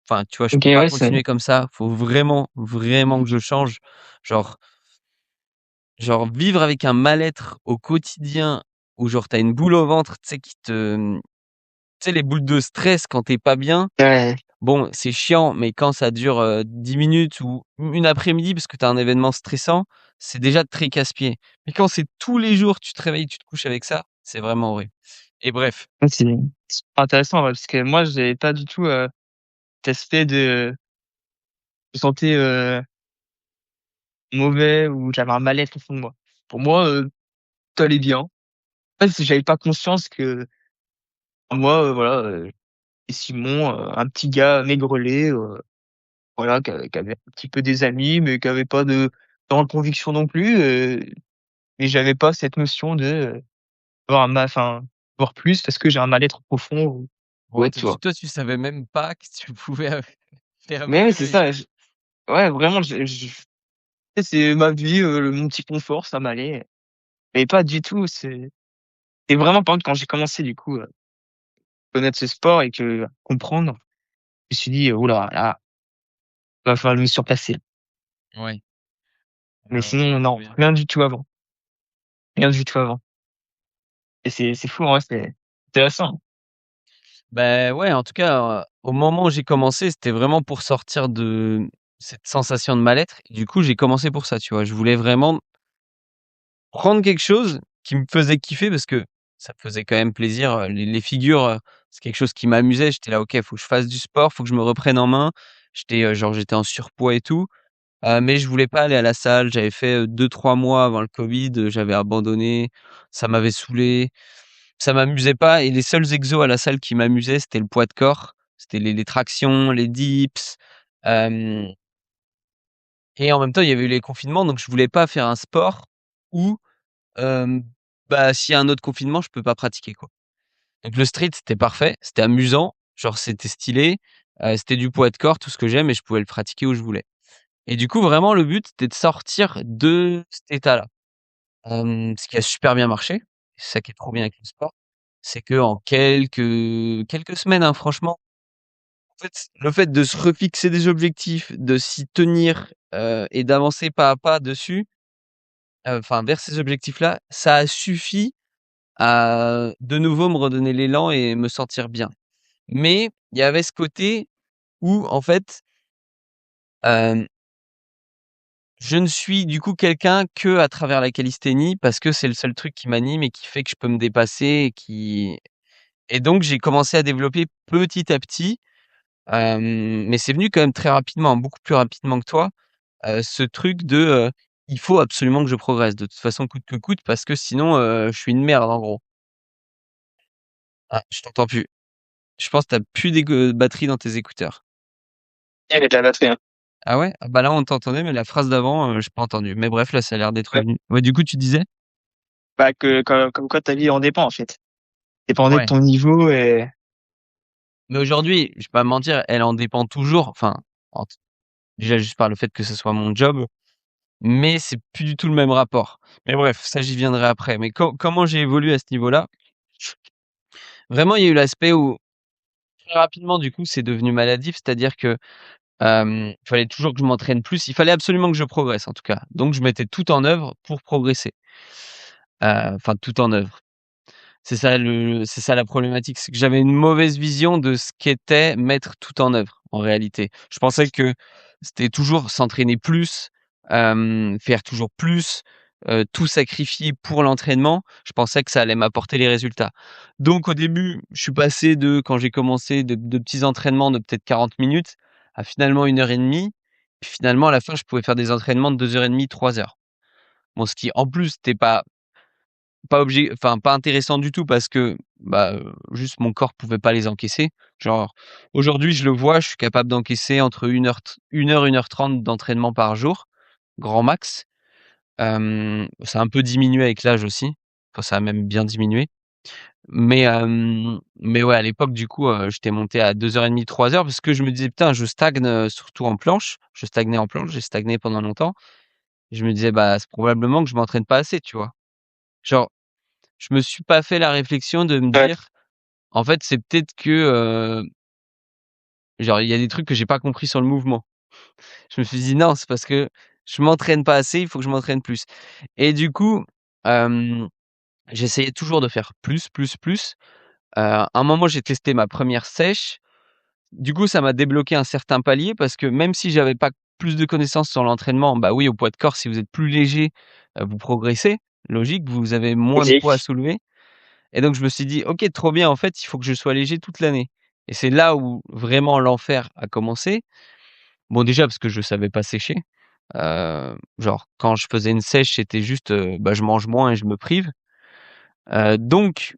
enfin, tu vois, je OK, peux pas ouais, c'est continuer comme ça, faut vraiment, vraiment que je change». Genre vivre avec un mal-être au quotidien, où genre tu as une boule au ventre, tu sais, tu sais, les boules de stress quand tu es pas bien. ouais, Bon, c'est chiant, mais quand ça dure, 10 minutes ou une après-midi parce que tu as un événement stressant, c'est déjà très casse-pied. Mais quand c'est tous les jours, tu te réveilles, tu te couches avec ça, c'est vraiment horrible. Et bref. ouais, c'est intéressant, ouais, parce que moi, j'avais pas du tout, cet aspect de je me sentais, mauvais ou j'avais un mal-être au fond de moi. Pour moi, tout allait bien. En fait, si j'avais pas conscience que moi, voilà, et Simon, un petit gars maigrelet, voilà, qui avait un petit peu des amis, mais qui avait pas de grandes convictions non plus, et j'avais pas cette notion de, avoir un mal enfin, voir plus parce que j'ai un mal-être profond ou Ouais, autre, tu vois? toi, tu savais même pas que tu pouvais, faire Mais ouais, c'est mieux. ça, ouais, vraiment, je tu sais, c'est ma vie, mon petit confort, ça m'allait, mais pas du tout, c'est vraiment par contre quand j'ai commencé du coup, connaître ce sport et que comprendre, je me suis dit: «Ouh là, va falloir me surpasser». Ouais, Mais je sinon comprends non, bien. rien du tout avant, rien du tout avant, et c'est fou en vrai, c'est intéressant. Bah, ouais, en tout cas, au moment où j'ai commencé, c'était vraiment pour sortir de cette sensation de mal-être. Et du coup, j'ai commencé pour ça, tu vois? Je voulais vraiment prendre quelque chose qui me faisait kiffer, parce que ça me faisait quand même plaisir, les figures, c'est quelque chose qui m'amusait. J'étais là: «OK, faut que je fasse du sport, faut que je me reprenne en main». J'étais en surpoids et tout, mais je voulais pas aller à la salle. J'avais fait, 2-3 mois avant le covid, j'avais abandonné, ça m'avait saoulé, ça m'amusait pas. Et les seuls exos à la salle qui m'amusaient, c'était le poids de corps, c'était les tractions, les dips, hem et en même temps, il y avait eu les confinements, donc je voulais pas faire un sport où, Hem, bah, s'il y a un autre confinement, je peux pas pratiquer, quoi. Donc le street, c'était parfait, c'était amusant, genre c'était stylé, c'était du poids de corps, tout ce que j'aime, et je pouvais le pratiquer où je voulais. Et du coup, vraiment le but, c'était de sortir de cet état-là. Ce qui a super bien marché, c'est ça qui est trop bien avec le sport, c'est qu'en quelques semaines, hein, franchement, en fait, le fait de se refixer des objectifs, de s'y tenir, et d'avancer pas à pas dessus, enfin vers ces objectifs-là, ça a suffi à de nouveau me redonner l'élan et me sentir bien. Mais il y avait ce côté où en fait, hem, je ne suis du coup quelqu'un que à travers la calisthénie parce que c'est le seul truc qui m'anime et qui fait que je peux me dépasser et donc j'ai commencé à développer petit à petit, mais c'est venu quand même très rapidement, beaucoup plus rapidement que toi, ce truc de, il faut absolument que je progresse de toute façon coûte que coûte parce que sinon, je suis une merde en gros. Ah, je t'entends plus. Je pense que tu plus batterie dans tes écouteurs. Elle est de la batterie, hein. Ah ouais? Ah bah là on t'entendait mais la phrase d'avant, j'ai pas entendu. Mais bref, là ça a l'air d'être Ouais. revenu. Ouais, du coup tu disais? Bah, comme quoi ta vie en dépend, en fait. Dépendait de Ouais. ton niveau et Mais aujourd'hui, je vais pas me mentir, elle en dépend toujours, enfin, en déjà juste par le fait que ce soit mon job, mais c'est plus du tout le même rapport. Mais bref, ça j'y viendrai après. Mais comment j'ai évolué à ce niveau-là? Vraiment, il y a eu l'aspect où très rapidement du coup, c'est devenu maladif, c'est-à-dire que, il fallait toujours que je m'entraîne plus, il fallait absolument que je progresse en tout cas. Donc je mettais tout en œuvre pour progresser. Enfin tout en œuvre. C'est ça la problématique, c'est que j'avais une mauvaise vision de ce qu'était mettre tout en œuvre, en réalité. Je pensais que c'était toujours s'entraîner plus, faire toujours plus, tout sacrifier pour l'entraînement. Je pensais que ça allait m'apporter les résultats. Donc au début, je suis passé quand j'ai commencé de petits entraînements de peut-être 40 minutes à finalement 1 heure et demie. Puis finalement à la fin, je pouvais faire des entraînements de 2 heures et demie, 3 heures. Bon, ce qui en plus n'était pas intéressant du tout parce que, bah, juste mon corps pouvait pas les encaisser. Genre, aujourd'hui, je le vois, je suis capable d'encaisser entre 1 heure, 1 heure 30 d'entraînement par jour, grand max. Ça a un peu diminué avec l'âge aussi. Enfin, ça a même bien diminué. Mais ouais, à l'époque, du coup, j'étais monté à 2 heures et demie, 3 heures parce que je me disais: «Putain, je stagne, surtout en planche». Je stagnais en planche, j'ai stagné pendant longtemps. Je me disais: «Bah, c'est probablement que je m'entraîne pas assez», tu vois? Genre, je me suis pas fait la réflexion de me ouais. dire: «En fait, c'est peut-être que, genre, il y a des trucs que j'ai pas compris sur le mouvement». Je me suis dit: «Non, c'est parce que je m'entraîne pas assez, il faut que je m'entraîne plus» et du coup, hem, j'essayais toujours de faire plus, plus, plus. À un moment, j'ai testé ma première sèche. Du coup, ça m'a débloqué un certain palier parce que même si j'avais pas plus de connaissances sur l'entraînement, bah, oui, au poids de corps, si vous êtes plus léger, vous progressez. Logique, vous avez moins de poids à Logique. soulever. Et donc je me suis dit: «OK, trop bien, en fait, il faut que je sois léger toute l'année» et c'est là où vraiment l'enfer a commencé. Bon, déjà parce que je savais pas sécher, genre quand je faisais une sèche, c'était juste, bah, je mange moins et je me prive. Donc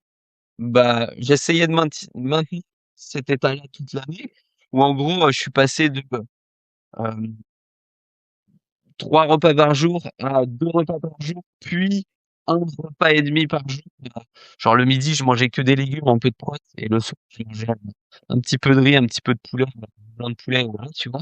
bah, j'essayais de maintenir cet état-là toute l'année où en gros, je suis passé de, hem, 3 repas par jour à 2 repas par jour, puis 1 repas et demi par jour. Genre le midi, je mangeais que des légumes, un peu de prot et le soir, je mangeais un petit peu de riz, un petit peu de poulet, blanc de poulet, voilà, tu vois?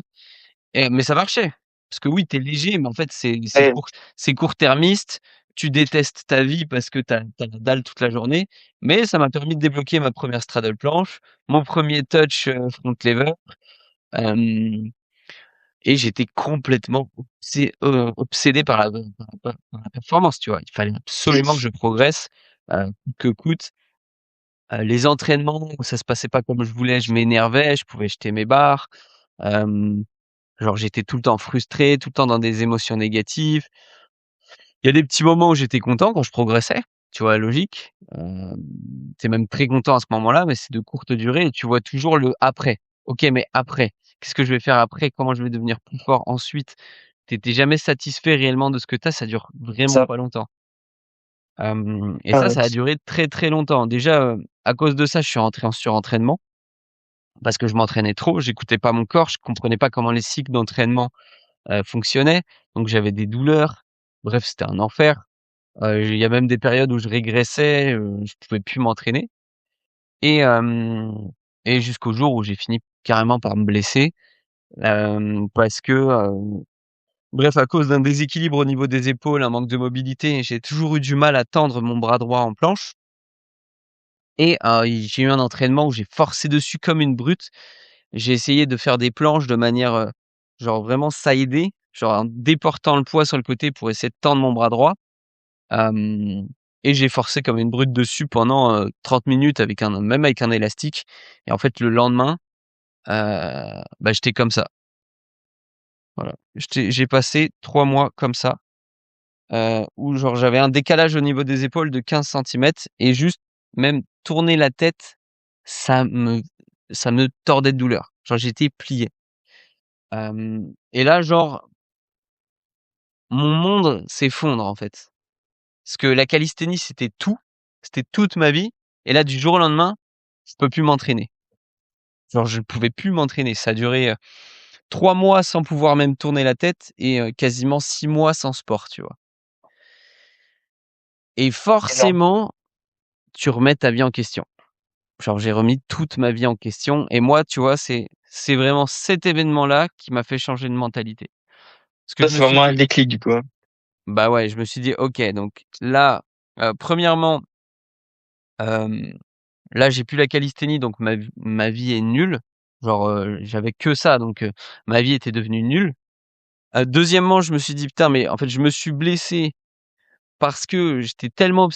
Mais ça marchait. Parce que oui, tu es léger, mais en fait, Ouais, c'est court-termiste. Tu détestes ta vie parce que tu as la dalle toute la journée, mais ça m'a permis de débloquer ma première straddle planche, mon premier touch, front lever, hem et j'étais complètement obsédé par par la performance, tu vois? Il fallait absolument que je progresse, coûte que coûte. Les entraînements où ça se passait pas comme je voulais, je m'énervais, je pouvais jeter mes barres. Hem, genre j'étais tout le temps frustré, tout le temps dans des émotions négatives. Il y a des petits moments où j'étais content quand je progressais, tu vois? Logique. Tu es même très content à ce moment-là, mais c'est de courte durée et tu vois toujours le après. OK, mais après, qu'est-ce que je vais faire après? Comment je vais devenir plus fort ensuite? Tu jamais satisfait réellement de ce que tu as, ça dure vraiment ça. pas longtemps. Et Ah ça, ouais. ça a duré très, très longtemps. Déjà, à cause de ça, je suis rentré en surentraînement parce que je m'entraînais trop, j'écoutais pas mon corps, je comprenais pas comment les cycles d'entraînement, fonctionnaient, donc j'avais des douleurs. Bref, c'était un enfer. Il y a même des périodes où je régressais, je pouvais plus m'entraîner et jusqu'au jour où j'ai fini carrément par me blesser, parce que, bref, à cause d'un déséquilibre au niveau des épaules, un manque de mobilité, j'ai toujours eu du mal à tendre mon bras droit en planche et j'ai eu un entraînement où j'ai forcé dessus comme une brute. J'ai essayé de faire des planches de manière, genre vraiment sidée, genre en déportant le poids sur le côté pour essayer de tendre mon bras droit. Hem et j'ai forcé comme une brute dessus pendant, 30 minutes avec un élastique et en fait le lendemain, bah, j'étais comme ça. Voilà. J'ai passé 3 mois comme ça, où genre j'avais un décalage au niveau des épaules de 15 centimètres et juste même tourner la tête, ça me ça me tordait de douleur. Genre j'étais plié. Et là, genre, mon monde s'effondre, en fait. Parce que la calisthénie, c'était tout, c'était toute ma vie et là, du jour au lendemain, je peux plus m'entraîner. Genre je pouvais plus m'entraîner. Ça a duré, 3 mois sans pouvoir même tourner la tête et quasiment 6 mois sans sport, tu vois? Et Énorme. forcément, tu remets ta vie en question. Genre j'ai remis toute ma vie en question et moi, tu vois, c'est vraiment cet événement-là qui m'a fait changer de mentalité. Parce que Ça, je me c'est suis vraiment un dit déclic, du coup, hein. bah, ouais, je me suis dit: «OK, donc là, 1°, hem, là, j'ai plus la calisthénie donc ma vie est nulle». Genre, j'avais que ça donc ma vie était devenue nulle. 2°, je me suis dit: «Putain, mais en fait, je me suis blessé parce que j'étais tellement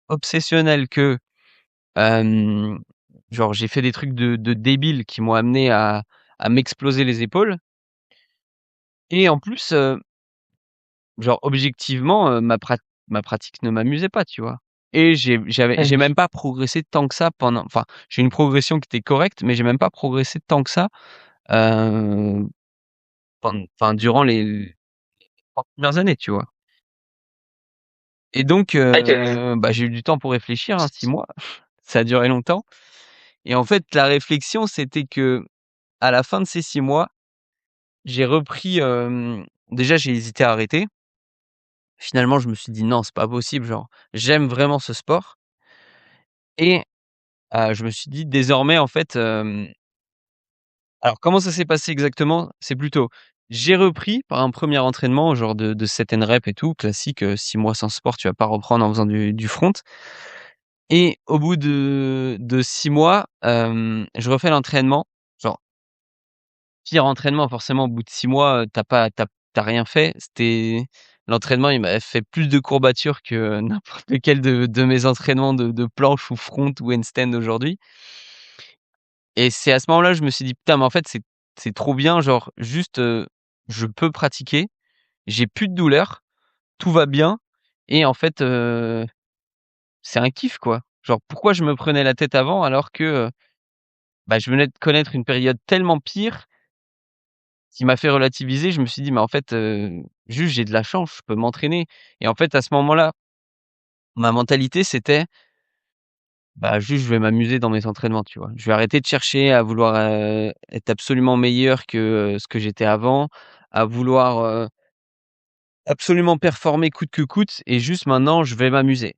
obsessionnel que, hem, genre j'ai fait des trucs de débile qui m'ont amené à m'exploser les épaules et en plus, genre objectivement, ma pratique ne m'amusait pas, tu vois? Et j'ai Ouais. même pas progressé tant que ça pendant enfin, j'ai une progression qui était correcte, mais j'ai même pas progressé tant que ça, heu, enfin durant les 3 1 années, tu vois? Et donc C'est vrai que bah, j'ai eu du temps pour réfléchir, hein, 6 mois, ça a duré longtemps et en fait, la réflexion, c'était qu'à la fin de ces 6 mois, j'ai repris, déjà j'ai hésité à arrêter. Finalement, je me suis dit: «Non, c'est pas possible, genre, j'aime vraiment ce sport» et je me suis dit: «Désormais, en fait, alors comment ça s'est passé exactement? C'est plutôt, j'ai repris par un premier entraînement, genre de 7 and rep et tout, classique, 6 mois sans sport, tu vas pas reprendre en faisant du front et au bout de 6 mois, je refais l'entraînement, genre pire entraînement forcément au bout de 6 mois, tu as rien fait. C'était l'entraînement, il m'avait fait plus de courbatures que n'importe lequel de mes entraînements de planche ou front ou handstand aujourd'hui. Et c'est à ce moment-là, je me suis dit: «Putain, mais en fait, c'est trop bien, genre juste, je peux pratiquer, j'ai plus de douleur, tout va bien et en fait, c'est un kiff, quoi». Genre pourquoi je me prenais la tête avant alors que, bah, je venais de connaître une période tellement pire qui m'a fait relativiser. Je me suis dit: «Mais en fait, juste j'ai de la chance, je peux m'entraîner» et en fait, à ce moment-là, ma mentalité, c'était: «Bah, juste je vais m'amuser dans mes entraînements», tu vois? Je vais arrêter de chercher à vouloir, être absolument meilleur que, ce que j'étais avant, à vouloir, absolument performer coûte que coûte et juste maintenant je vais m'amuser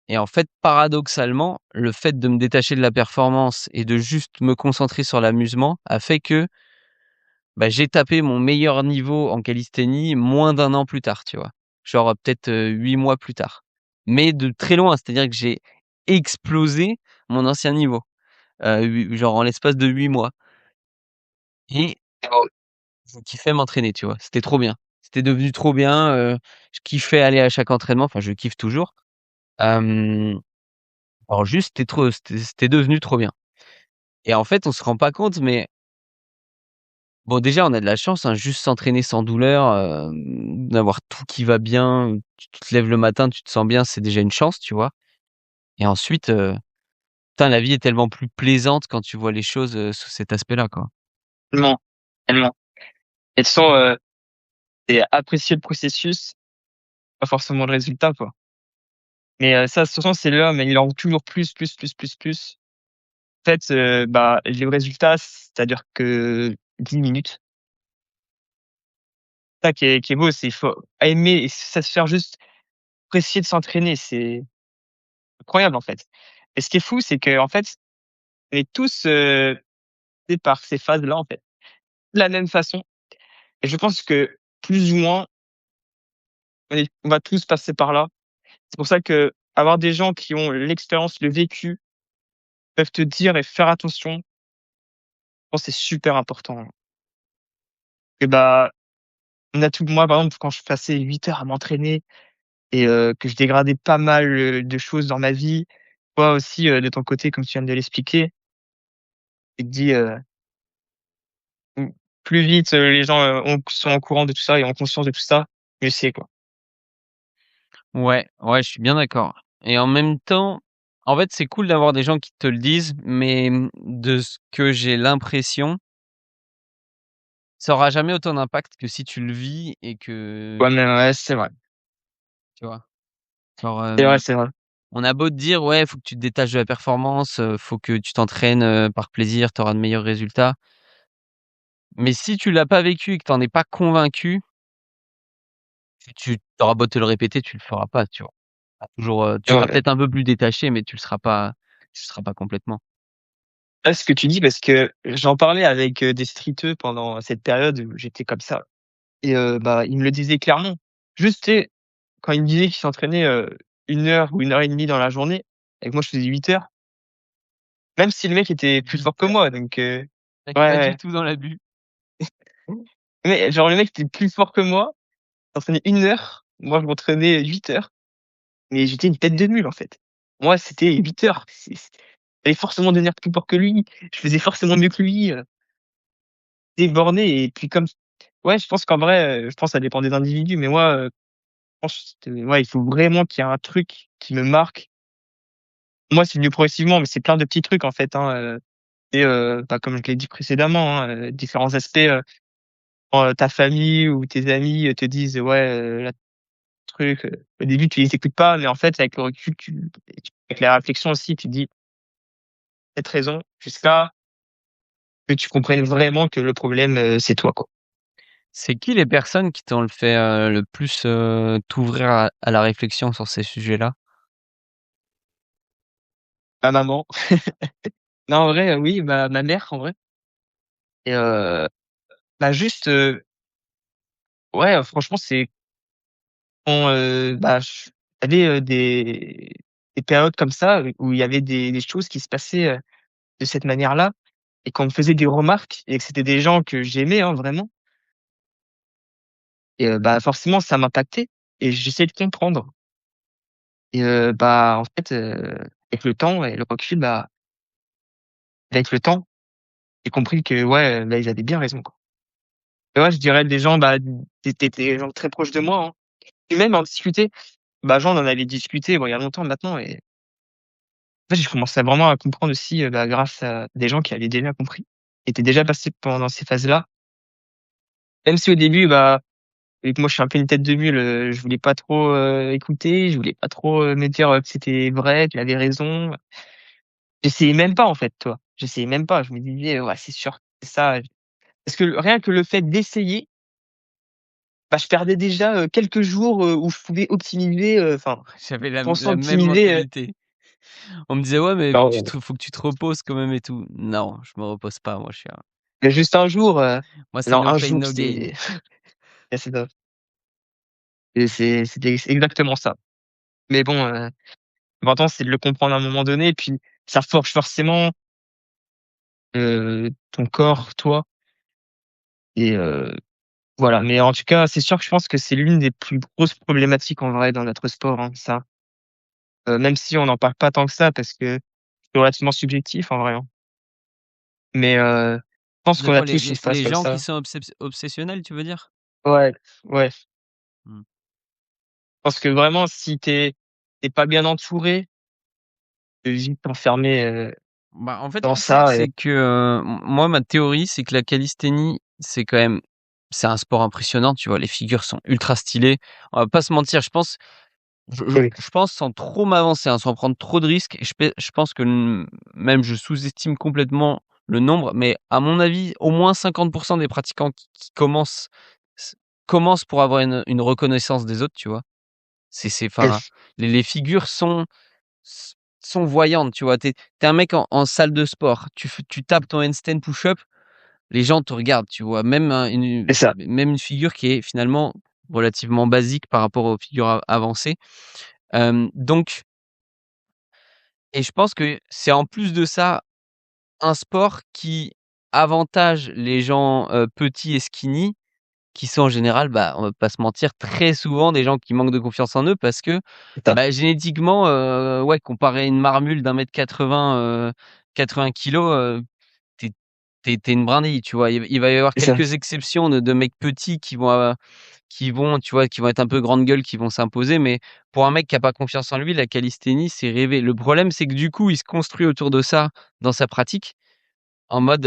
et en fait, paradoxalement, le fait de me détacher de la performance et de juste me concentrer sur l'amusement a fait que, bah, j'ai tapé mon meilleur niveau en calisthénie moins d'un an plus tard, tu vois? Genre, peut-être, 8 mois plus tard. Mais de très loin, c'est-à-dire que j'ai explosé mon ancien niveau, hu genre en l'espace de 8 mois et je kiffais m'entraîner, tu vois? C'était trop bien. C'était devenu trop bien, je kiffais aller à chaque entraînement, enfin je kiffe toujours. Hem, alors juste c'était devenu trop bien et en fait, on se rend pas compte mais bon, déjà, on a de la chance, hein, juste s'entraîner sans douleur, d'avoir tout qui va bien, tu te lèves le matin, tu te sens bien, c'est déjà une chance, tu vois? Et ensuite, putain, la vie est tellement plus plaisante quand tu vois les choses, sous cet aspect-là, quoi. tellement, tellement. Et de toute façon, c'est apprécier le processus, pas forcément le résultat, quoi. Mais ça, de toute façon, c'est l'homme et il en veut toujours plus, plus, plus, plus, plus. En fait, bah, le résultat, ça dure que 10 minutes. Ça qui est beau, c'est il faut aimer et satisfaire juste apprécier de s'entraîner, c'est incroyable, en fait. Et ce qui est fou, c'est qu'en fait, on est tous, passés par ces phases-là, en fait, de la même façon et je pense que plus ou moins, on va tous passer par là. C'est pour ça qu'avoir des gens qui ont l'expérience, le vécu, peuvent te dire et faire attention, je pense que c'est super important. Et bah, on a tout moi, par exemple, quand je passais 8 heures à m'entraîner et que je dégradais pas mal, de choses dans ma vie, toi aussi, de ton côté, comme tu viens de l'expliquer, tu te dis, mmh plus vite les gens sont au courant de tout ça et ont conscience de tout ça, mieux c'est, quoi. Ouais, ouais, je suis bien d'accord et en même temps, en fait, c'est cool d'avoir des gens qui te le disent, mais de ce que j'ai l'impression, ça aura jamais autant d'impact que si tu le vis et que Ouais, mais ouais, c'est vrai. tu vois? Genre, C'est vrai, c'est vrai. on a beau te dire: «Ouais, faut que tu te détaches de la performance, faut que tu t'entraînes, par plaisir, tu auras de meilleurs résultats». Mais si tu l'as pas vécu et que tu en es pas convaincu, tu auras beau te le répéter, tu le feras pas, tu vois? Toujours, tu seras Ouais. peut-être un peu plus détaché, mais tu le seras pas complètement. Là, ce que tu dis parce que j'en parlais avec des streeteux pendant cette période où j'étais comme ça et bah, ils me le disaient clairement. Juste, tu sais, quand ils me disaient qu'ils s'entraînaient 1 heure ou 1 heure et demie dans la journée et que moi je faisais 8 heures, même si le mec était plus 8 fort que heures? moi donc Tu ouais, pas du ouais. tout dans l'abus. Mais genre le mec était plus fort que moi, il s'entraînait 1 heure, moi je m'entraînais 8 heures, mais j'étais une tête de mule, en fait. Moi, c'était 8 heures, j'allais forcément devenir plus fort que lui, je faisais forcément mieux que lui, j'étais borné et puis comme ouais, je pense qu'en vrai, je pense que ça dépend des individus, mais moi, je pense que ouais, il faut vraiment qu'il y ait un truc qui me marque. Moi, c'est venu progressivement, mais c'est plein de petits trucs, en fait, hein, et bah, comme je l'ai dit précédemment, hein, différents aspects, quand, ta famille ou tes amis, te disent: «Ouais, là, truc», au début, tu les écoutes pas, mais en fait, avec le recul, avec la réflexion aussi, tu te dis: «Peut-être raison», jusqu'à que tu comprennes vraiment que le problème, c'est toi, quoi. C'est qui les personnes qui t'ont le fait, le plus, t'ouvrir à la réflexion sur ces sujets-là? Ma maman. Non, en vrai, oui, ma mère, en vrai et bah, juste, ouais, franchement, c'est quand, bah, je il y avait, des périodes comme ça, où il y avait des choses qui se passaient, de cette manière-là et qu'on me faisait des remarques et que c'était des gens que j'aimais, hein, vraiment et bah, forcément ça m'impactait et j'essayais de comprendre et bah, en fait, avec le temps et le recul, bah, avec le temps, j'ai compris que ouais, bah, ils avaient bien raison, quoi. Et ouais, je dirais des gens, bah, des gens très proches de moi, hein. Et même en discuter, bah, genre on en avait discuté, bon, il y a longtemps maintenant et en fait, j'ai commencé vraiment à comprendre aussi, bah, grâce à des gens qui avaient déjà compris, qui étaient déjà passés pendant ces phases-là. Même si au début, bah, vu que moi je suis un peu une tête de mule, je voulais pas trop, écouter, je voulais pas trop, me dire, que c'était vrai, qu'il avait raison. J'essayais même pas en fait, tu vois? J'essayais même pas. Je me disais: «Ouais, c'est sûr, c'est ça». Parce que rien que le fait d'essayer, bah, je perdais déjà, quelques jours, où je pouvais optimiser, enfin, J'avais je pensais la même optimiser, mentalité. On me disait: «Ouais, mais alors, faut que tu te reposes quand même et tout». Non, je me repose pas, moi, je suis un il y a juste un jour, moi, c'est non, no un pain, jour, no gain. c'est et c'est ça et c'était exactement ça. Mais bon, l'important, c'est de le comprendre à un moment donné et puis ça forge forcément, ton corps, toi et voilà. Mais en tout cas, c'est sûr que je pense que c'est l'une des plus grosses problématiques en vrai dans notre sport, hein, ça. Même si on n'en parle pas tant que ça parce que c'est relativement subjectif en vrai, hein. Mais je pense De qu'on a quoi? tous une phase Les comme gens qui ça. sont obsessionnels, tu veux dire? Ouais, ouais. Je Mmh. pense que vraiment si tu es pas bien entouré, tu peux vite t'enfermer, Bah, en fait, dans le truc, ça et c'est que, moi, ma théorie, c'est que la calisthénie, c'est un sport impressionnant, tu vois? Les figures sont ultra stylées. On va pas se mentir, oui, je pense sans trop m'avancer, hein, sans prendre trop de risques et je pense que même je sous-estime complètement le nombre, mais à mon avis, au moins 50 des pratiquants qui s commencent pour avoir une reconnaissance des autres, tu vois? Enfin, yes, les figures sont voyantes, tu vois? Tu es un mec en salle de sport, tu tapes ton handstand push-up, les gens te regardent, tu vois? c'est ça. Même une figure qui est finalement relativement basique par rapport aux figures avancées. Donc et je pense que c'est en plus de ça, un sport qui avantage les gens, petits et skinny, qui sont en général, bah, on va pas se mentir, très souvent des gens qui manquent de confiance en eux parce que, C'est ça. bah, génétiquement, ouais, comparé à une marmule d'1 m 80, 80 kilogrammes, t'es une brindille, tu vois. Il va y avoir C'est ça. quelques exceptions de mecs petits tu vois, qui vont être un peu grande gueule, qui vont s'imposer, mais pour un mec qui a pas confiance en lui, la calisthénie, c'est rêver. Le problème, c'est que du coup, il se construit autour de ça dans sa pratique, en mode,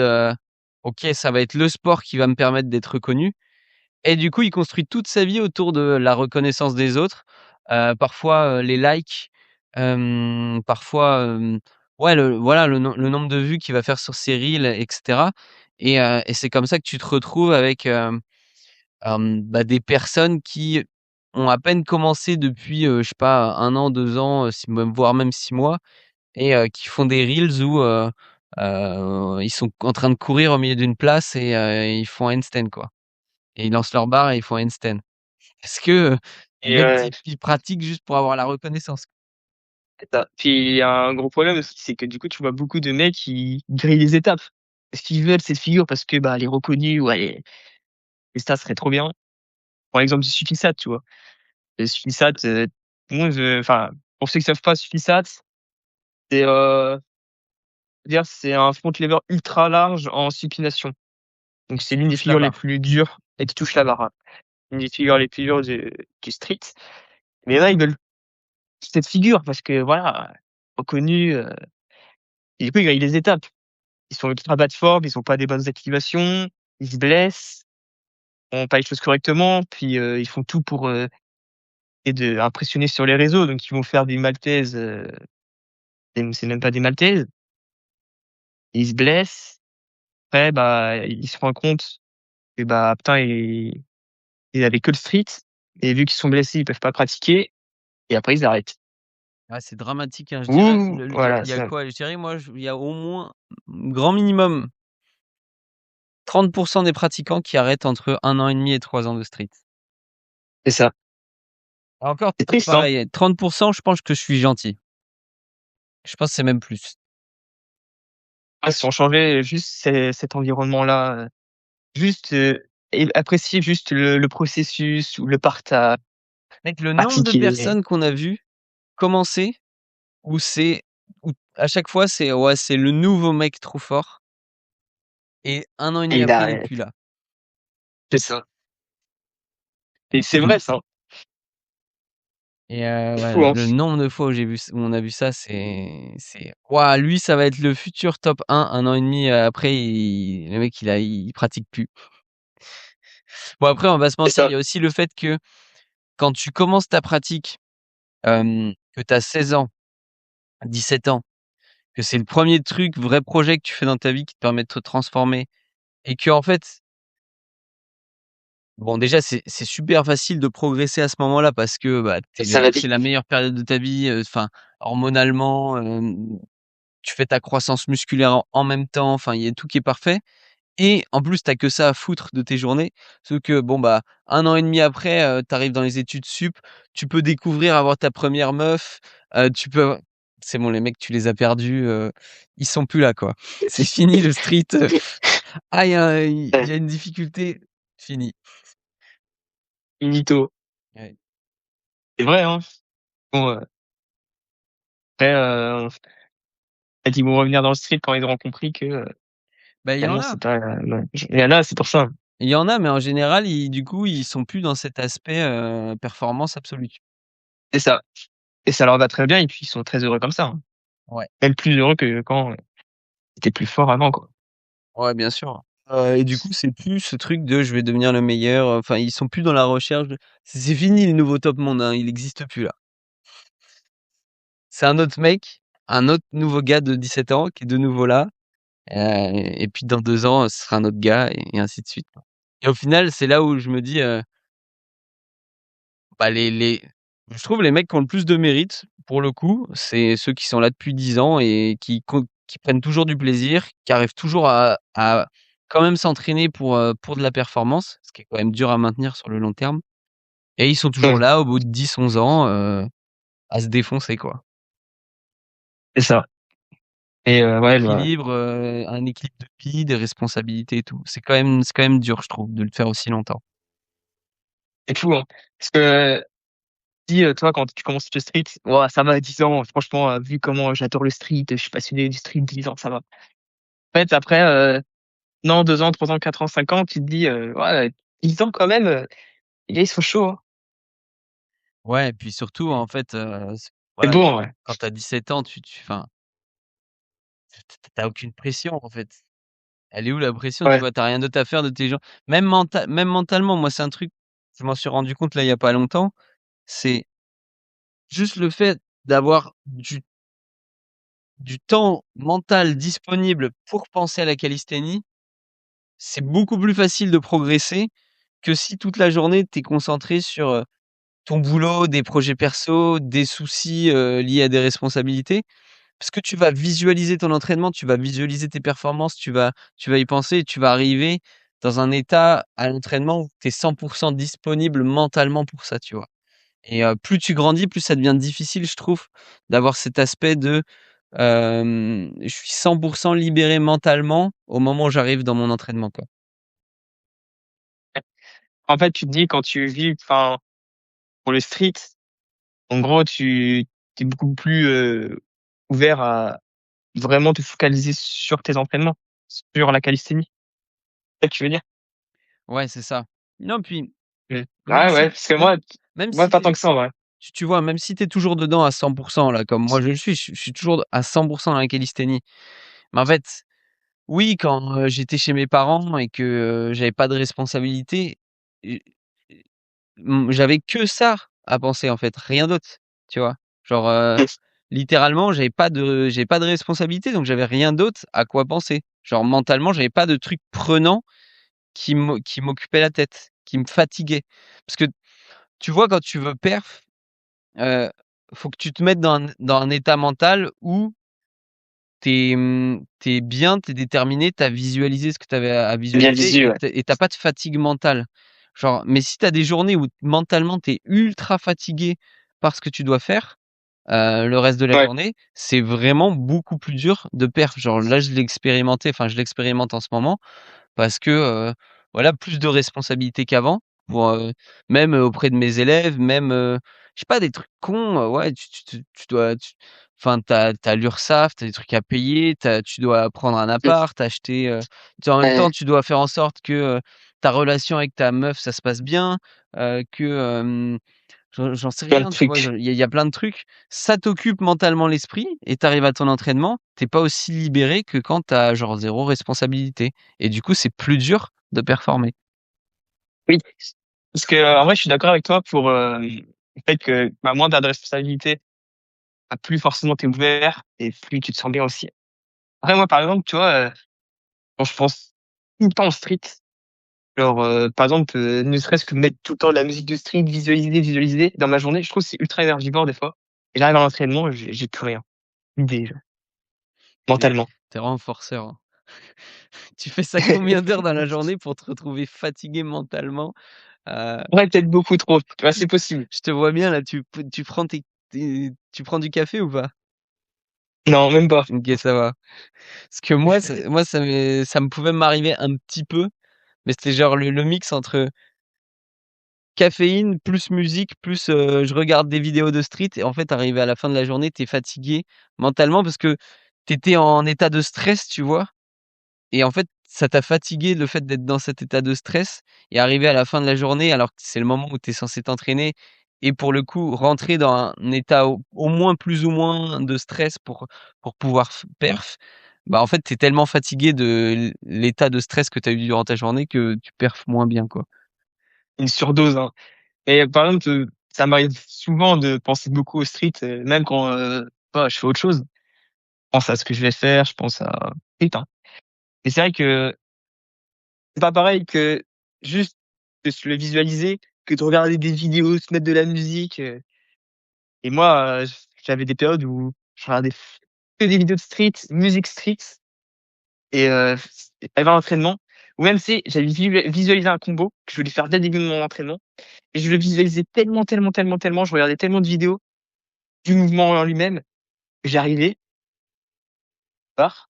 OK, ça va être le sport qui va me permettre d'être reconnu et du coup, il construit toute sa vie autour de la reconnaissance des autres, parfois, les likes, parfois, ouais, le nombre de vues qu'il va faire sur ses reels et cetera et c'est comme ça que tu te retrouves avec, bah, des personnes qui ont à peine commencé depuis, je sais pas, 1 an, 2 ans, si même voire même 6 mois et qui font des reels où, ils sont en train de courir au milieu d'une place et ils font un handstand, quoi et ils lancent leur barre et ils font un handstand. Parce que, les Et mecs, ils pratiquent juste pour avoir la reconnaissance. c'est ça. Puis il y a un gros problème aussi, c'est que du coup, tu vois beaucoup de mecs qui grillent les étapes. Parce qu'ils veulent cette figure parce que, bah, elle est reconnue ou elle est et ça serait trop bien. Par exemple, du Sufisat, tu vois? Le Sufisat, tout le monde enfin, pour ceux qui savent pas, Sufisat, c'est, dire c'est un front lever ultra large en supination. Donc Et c'est qui l'une des touche la figures les barre. plus dures et qui touche la barre, hein. Une des figures les plus dures du street. Mais là, ils veulent cette figure parce que voilà, reconnu, et du coup, ils grillent les étapes. Ils sont ultra bas de forme, ils ont pas des bonnes activations, ils se blessent, ils font pas les choses correctement, puis, ils font tout pour, et de impressionner sur les réseaux. Donc ils vont faire des maltaises, c'est même pas des maltaises. Ils se blessent, après, bah, ils se rendent compte que, bah, putain, ils avaient que le street et vu qu'ils sont blessés, ils peuvent pas pratiquer et après ils arrêtent. Ah, c'est dramatique, hein, je dirais Ou le voilà, il y a ça quoi? Je dirais moi, il y a au moins, grand minimum 30 des pratiquants qui arrêtent entre 1 an et demi et 3 ans de street. c'est ça. Encore C'est triste, hein? pareil, 30 je pense que je suis gentil. Je pense que c'est même plus. Ouais, si on changeait juste cet environnement-là, juste, et apprécier juste le processus ou le partage, Mec, le nombre de pratiquer personnes qu'on a vues commencer où c'est où à chaque fois c'est ouais, c'est le nouveau mec trop fort et 1 an et demi et il après, il est plus arrête. là. C'est ça et c'est vrai ça. Et C'est ouais, fou, hein? le nombre de fois où où on a vu ça, c'est waouh, lui, ça va être le futur top 1 an et demi, après le mec, il pratique plus. Bon, après, on va se C'est mentir, il ça. y a aussi le fait que quand tu commences ta pratique, que tu as 16 ans, 17 ans, que c'est le premier truc, vrai projet que tu fais dans ta vie qui te permet de te transformer et qu'en fait, bon, déjà, c'est super facile de progresser à ce moment-là parce que, bah, Ça va c'est vite. la meilleure période de ta vie, enfin, hormonalement, tu fais ta croissance musculaire en même temps, enfin, il y a tout qui est parfait et en plus, tu as que ça à foutre de tes journées. Sauf que bon, bah, 1 an et demi après, tu arrives dans les études sup, tu peux découvrir, avoir ta première meuf, tu peux c'est bon, les mecs, tu les as perdus, ils sont plus là, quoi. C'est fini le street, ah, il y Ouais, a une difficulté, fini. finito. Ouais. C'est vrai, hein? Bon, après, peut-être ils vont revenir dans le street quand ils auront compris que, Bah, finalement c'est pas, ouais, il y en a, c'est pour ça. il y en a, mais en général, du coup, ils sont plus dans cet aspect, performance absolue. C'est ça et ça leur va très bien et puis ils sont très heureux comme ça, hein. Ouais. Même plus heureux que quand, ils étaient plus forts avant, quoi. Ouais, bien sûr. Et du coup, c'est plus ce truc de: «Je vais devenir le meilleur», enfin, ils sont plus dans la recherche de c'est fini les nouveaux top monde, hein, il existe plus là. C'est un autre mec, un autre nouveau gars de 17 ans qui est de nouveau là, et puis dans 2 ans, ce sera un autre gars et ainsi de suite, quoi. Et au final, c'est là où je me dis, bah, je trouve les mecs qui ont le plus de mérite, pour le coup, c'est ceux qui sont là depuis 10 ans et qui prennent toujours du plaisir, qui arrivent toujours à quand même s'entraîner pour de la performance, ce qui est quand même dur à maintenir sur le long terme et ils sont toujours Ouais, là au bout de 10 11 ans, à se défoncer, quoi. c'est ça et ouais, bah Un équilibre de vie, des responsabilités et tout. C'est quand même dur, je trouve, de le faire aussi longtemps. c'est fou, hein. Parce que si, toi, quand tu commences le street: «Waouh, ça va 10 ans, franchement, vu comment j'adore le street, je suis passionné du street, 10 ans, ça va». En fait, après, an, 2 ans, 3 ans, 4 ans, 5 ans, tu te dis, ouais, 10 ans quand même, les gars, ils sont chauds, hein. Ouais, et puis surtout, en fait, C'est voilà, beau, en vrai. quand tu as 17 ans, tu enfin, tu aucune pression, en fait. Elle est où la pression, tu Ouais. vois? Tu rien d'autre à faire de tes jour même mentalement, moi, c'est un truc, je m'en suis rendu compte là, il y a pas longtemps, c'est juste le fait d'avoir du temps mental disponible pour penser à la calisthénie, c'est beaucoup plus facile de progresser que si toute la journée tu es concentré sur, ton boulot, des projets perso, des soucis, liés à des responsabilités. Parce que tu vas visualiser ton entraînement, tu vas visualiser tes performances, tu vas y penser et tu vas arriver dans un état à l'entraînement où tu es 100 disponible mentalement pour ça, tu vois? Et plus tu grandis, plus ça devient difficile, je trouve, d'avoir cet aspect de, je suis 100 libéré mentalement au moment où j'arrive dans mon entraînement, quoi. En fait, tu te dis quand tu vis, enfin, pour le street, en gros, tu es beaucoup plus, ouvert à vraiment te focaliser sur tes entraînements, sur la calisthénie. C'est ça que tu veux dire? Ouais, c'est ça. Non, puis Mmh. même Ouais, si ouais, parce que même même moi si pas tu tant que ça, en vrai. tu vois, même si tu es toujours dedans à 100 là, comme moi je le suis, je suis toujours à 100 dans la calisthénie. Mais en fait, oui, quand, j'étais chez mes parents et que, j'avais pas de responsabilité, et j'avais que ça à penser, en fait, rien d'autre, tu vois? Genre, littéralement, j'avais pas de responsabilité, donc j'avais rien d'autre à quoi penser. Genre mentalement, j'avais pas de truc prenant qui m'occupait la tête, qui me fatiguait. Parce que tu vois, quand tu veux perf, heu, faut que tu te mettes dans un état mental où tu es bien, tu es déterminé, tu as visualisé ce que tu avais à C'est bien visualiser visu, et ouais. tu as pas de fatigue mentale. Genre, mais si tu as des journées où mentalement tu es ultra fatigué par ce que tu dois faire, le reste de la Ouais. journée, c'est vraiment beaucoup plus dur de perf. Genre là, je l'ai expérimenté, enfin je l'expérimente en ce moment parce que, voilà, plus de responsabilités qu'avant pour, même, auprès de mes élèves, même, je sais pas, des trucs cons, ouais, tu dois enfin, tu as l'URSSAF, tu as des trucs à payer, tu dois prendre un Mmh. appart, acheter, tu sais, en même Ouais, temps, tu dois faire en sorte que, ta relation avec ta meuf, ça se passe bien, que, j'en sais plein de rien, tu vois? trucs. Genre, il y a plein de trucs. Ça t'occupe mentalement l'esprit et tu arrives à ton entraînement, tu es pas aussi libéré que quand tu as genre 0 responsabilité et du coup, c'est plus dur de performer. Oui, parce que, en vrai, je suis d'accord avec toi pour, le fait que, bah, moins tu as de responsabilités, bah, plus forcément tu es ouvert et plus tu te sens bien aussi. Après moi, par exemple, tu vois, quand je pense tout le temps au street, genre, par exemple, ne serait-ce que mettre tout le temps de la musique de street, visualiser dans ma journée, je trouve que c'est ultra énergivore des fois et j'arrive à l'entraînement, j'ai plus rien, idée, genre, Tu es mentalement. vraiment forceur, hein. Tu fais ça combien d'heures dans la journée pour te retrouver fatigué mentalement? Heu, Ouais, peut-être beaucoup trop, tu vois? C'est possible. je te vois bien là, tu prends tu prends du café ou pas? Non, même pas. OK, ça va. Parce que moi ça me pouvait m'arriver un petit peu, mais c'était genre le mix entre caféine, plus musique, plus, je regarde des vidéos de street et en fait, arrivé à la fin de la journée, tu es fatigué mentalement parce que tu étais en état de stress, tu vois? Et en fait, ça t'a fatigué le fait d'être dans cet état de stress et arrivé à la fin de la journée, alors que c'est le moment où tu es censé t'entraîner et pour le coup, rentrer dans un état au moins plus ou moins de stress pour pouvoir perf, bah, en fait, tu es tellement fatigué de l'état de stress que tu as eu durant ta journée que tu perfs moins bien, quoi. Une surdose, hein. Et par exemple, ça m'arrive souvent de penser beaucoup au street, même quand, bah, je fais autre chose. Je pense à ce que je vais faire, je pense à putain. Et c'est vrai que c'est pas pareil que juste de se le visualiser, que de regarder des vidéos, se mettre de la musique, et moi, j'avais des périodes où je regardais que des vidéos de street, musique street et avant l'entraînement ou même, tu sais, j'avais visualisé un combo que je voulais faire dès le début de mon entraînement et je le visualisais tellement, tellement, tellement, tellement, je regardais tellement de vidéos du mouvement en lui-même, que j'arrivais, barre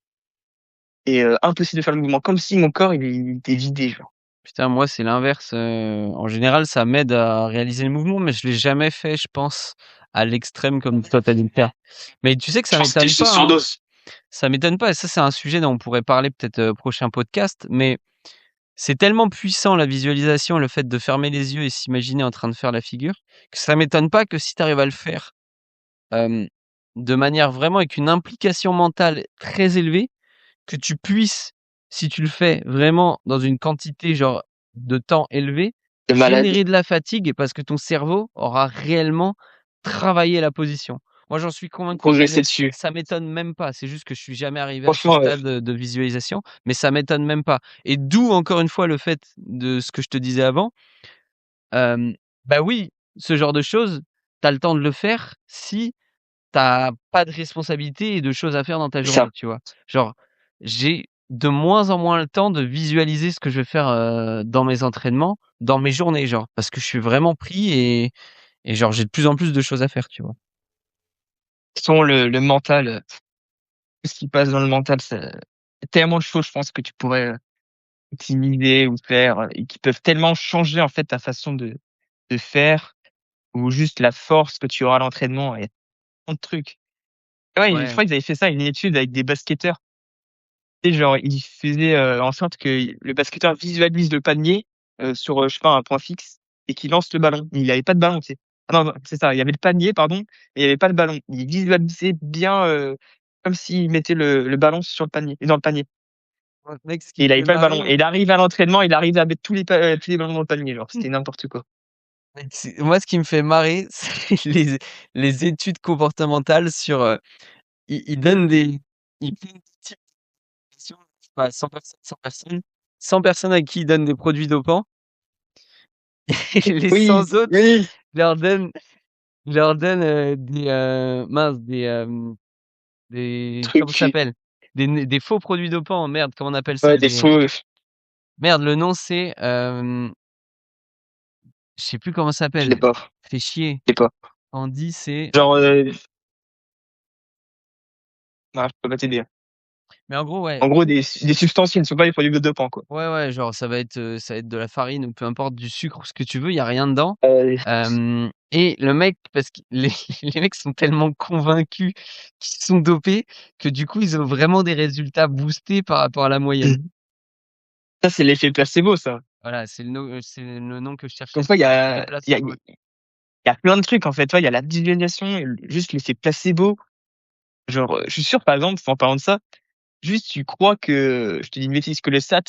et impossible de faire le mouvement, comme si mon corps il était vidé, genre. Putain, moi, c'est l'inverse, en général, ça m'aide à réaliser le mouvement, mais je l'ai jamais fait, je pense, à l'extrême comme toi, tu as dû le faire. Mais tu sais que Je ça pense que c'était m'étonne juste une pas, hein. surdose. ça m'étonne pas et ça, c'est un sujet dont on pourrait parler peut-être, prochain podcast, mais c'est tellement puissant la visualisation, le fait de fermer les yeux et s'imaginer en train de faire la figure, que ça m'étonne pas que si tu arrives à le faire, hem, de manière vraiment avec une implication mentale très élevée, que tu puisses, si tu le fais vraiment dans une quantité genre de temps élevé, De malade. générer de la fatigue parce que ton cerveau aura réellement travaillé la position. Moi, j'en suis convaincu, Progresser dessus. ça m'étonne même pas. C'est juste que je suis jamais arrivé à ce Franchement, stade de visualisation, mais ça m'étonne même pas et d'où encore une fois le fait de ce que je te disais avant, bah oui, ce genre de choses, tu as le temps de le faire si t'as pas de responsabilité et de choses à faire dans ta c'est ça. journée, tu vois? Genre, j'ai de moins en moins le temps de visualiser ce que je vais faire, dans mes entraînements, dans mes journées, genre, parce que je suis vraiment pris et genre, j'ai de plus en plus de choses à faire, tu vois? Sans le mental, tout ce qui passe dans le mental, ça y a tellement de choses, je pense, que tu pourrais, optimiser ou faire, et qui peuvent tellement changer, en fait, ta façon de faire ou juste la force que tu auras à l'entraînement et tant de trucs. Ouais, je Ouais, crois qu'ils avaient fait ça, une étude avec des basketteurs. Tu sais, genre, ils faisaient, en sorte que le basketteur visualise le panier, sur, je sais pas, un point fixe et qu'il lance le ballon. Il avait pas de ballon, tu sais? Ah non, non, c'est ça, il y avait le panier, pardon, mais il y avait pas le ballon. Il visualisait bien, comme s'il mettait le ballon sur le panier dans le panier moi, mec, ce qui et me il avait fait pas le ballon et marrer, il arrive à l'entraînement, il arrive à mettre tous les ballons dans le panier, genre, c'était n'importe quoi. mec, c'est moi, ce qui me fait marrer, c'est les études comportementales sur, ils donnent des ils font des types de questions, je sais pas, 100 personnes, 100 personnes à qui ils donnent des produits dopants et les Oui, 100 autres oui, leur donnent leur donne, des, mince, des comment ça truc, s'appelle? Des faux produits dopants, merde, comment on appelle ça? ouais, des Des faux, merde, le nom c'est, je sais plus comment ça je l'ai s'appelle. pas, Fait chier. je l'ai pas. Andy, c'est Genre, non, je peux pas t'aider. mais en gros, ouais. En gros, des substances qui ne sont pas des produits dopants, quoi. Ouais, ouais, genre ça va être de la farine ou peu importe, du sucre ou ce que tu veux, il y a rien dedans. Heu, Et le mec parce que les les mecs sont tellement convaincus qu'ils sont dopés que du coup, ils ont vraiment des résultats boostés par rapport à la moyenne. ça, c'est l'effet placebo, ça. Voilà, c'est le nom que je cherchais, Comme quoi, c'est ça, l'effet placebo, ouais. il y a plein de trucs, en fait, tu vois? Il y a la visualisation et juste l'effet placebo. Genre, je suis sûr, par exemple, en parlant de ça, juste tu crois que je te dis une bêtise, que le SAT,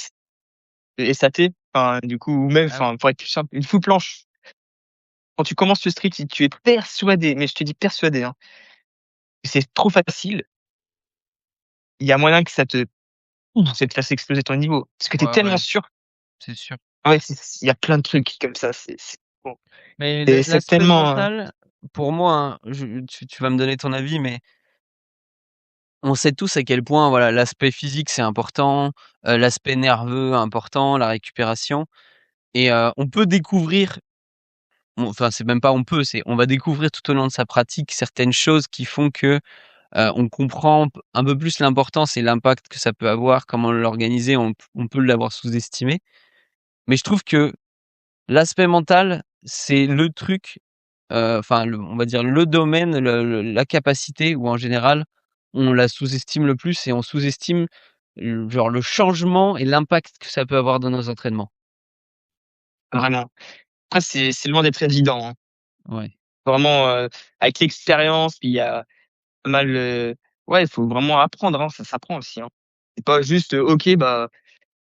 enfin, du coup, ou même, Ah oui. enfin, pour être plus simple, une full planche. Quand tu commences le street, si tu es persuadé, mais je te dis persuadé, hein, que c'est trop facile, il y a moyen que ça te fasse exploser ton niveau. Parce que tu es Ouais, tellement ouais, sûr. c'est sûr. Ouais, il y a plein de trucs comme ça, c'est bon. Mais Et c'est l'aspect tellement, mental, pour moi, hein, tu vas me donner ton avis, mais on sait tous à quel point, voilà, l'aspect physique, c'est important, l'aspect nerveux important, la récupération et on peut découvrir, enfin, c'est même pas on peut, c'est on va découvrir tout au long de sa pratique certaines choses qui font que, on comprend un peu plus l'importance et l'impact que ça peut avoir, comment l'organiser, on peut l'avoir sous-estimé. Mais je trouve que l'aspect mental, c'est le truc, enfin le on va dire le domaine, la capacité où en général, on la sous-estime le plus et on sous-estime genre le changement et l'impact que ça peut avoir dans nos entraînements. vraiment. Après c'est loin d'être évident, hein. Ouais. Vraiment, avec l'expérience, puis il y a pas mal, ouais, il faut vraiment apprendre, hein, ça s'apprend aussi, hein. C'est pas juste, OK, bah,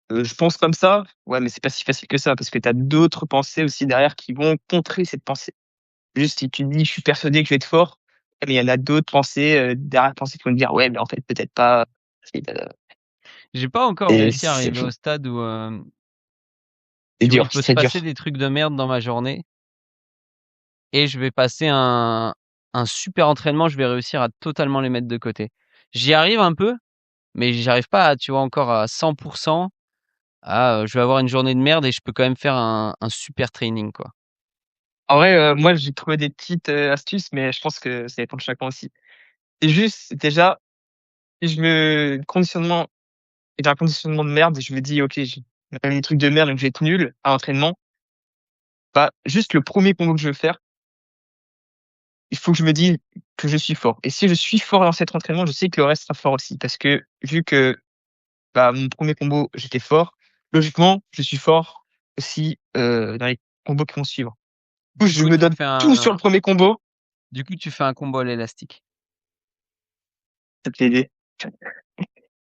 je pense comme ça, ouais, mais c'est pas si facile que ça parce que tu as d'autres pensées aussi derrière qui vont contrer cette pensée. Juste si tu te dis: «Je suis persuadé que je vais être fort», mais il y en a d'autres pensées, derrière pensées qui vont te dire: «Ouais, mais en fait, peut-être pas». J'ai pas encore Et réussi à c'est arriver fou. au stade où, C'est tu vois, il dur, peut c'est se très passer dur. des trucs de merde dans ma journée et je vais passer un super entraînement, je vais réussir à totalement les mettre de côté. J'y arrive un peu, mais j'arrive pas à, tu vois, encore à 100 à, je vais avoir une journée de merde et je peux quand même faire un super training, quoi. En vrai, moi, j'ai trouvé des petites, astuces, mais je pense que ça dépend de chacun aussi. C'est juste, déjà, si je me conditionnement j'ai un conditionnement de merde et je me dis: «OK, j'ai des trucs de merde, donc je vais être nul à l'entraînement», bah, juste le premier combo que je veux faire, il faut que je me dise que je suis fort et si je suis fort dans cet entraînement, je sais que le reste sera fort aussi parce que vu que, bah, mon premier combo, j'étais fort, logiquement, je suis fort aussi, dans les combos qui vont suivre. Du coup, Du je coup, me tu donne fais tout sur un le premier combo, combo à l'élastique. ça peut t'aider.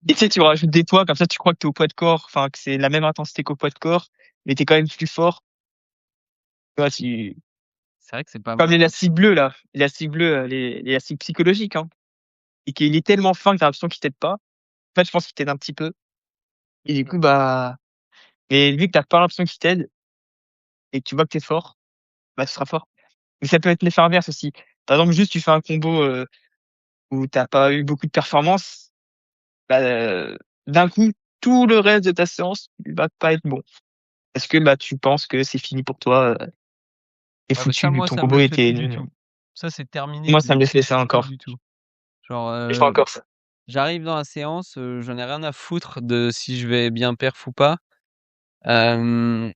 Et tu sais, tu rajoutes des poids comme ça, tu crois que tu es au poids de corps, enfin que c'est la même intensité qu'au poids de corps, mais tu es quand même plus fort. Tu vois, tu C'est vrai que c'est pas comme mal. l'élastique bleu là, l'élastique bleu, l'élastique psychologique, hein, et qu'il est tellement fin que tu as l'impression qu'il t'aide pas. En fait, je pense qu'il t'aide un petit peu et du coup, bah et vu que tu as pas l'impression qu'il t'aide et que tu vois que tu es fort, bah, tu seras fort. Mais ça peut être l'effet inverse aussi. Par exemple, juste tu fais un combo, où tu as pas eu beaucoup de performance, bah, d'un coup, tout le reste de ta séance, il va pas être bon. Parce que, bah, tu penses que c'est fini pour toi, tu Ouais, bah, ça, foutu, moi, ton ça me le combo fait était plus du nul. tout. Ça, c'est terminé, Moi, je ça me le le fait ça kiffe plus encore. du tout. Genre, Je fais encore ça. j'arrive dans la séance, j'en ai rien à foutre de si je vais bien perf ou pas. Hem,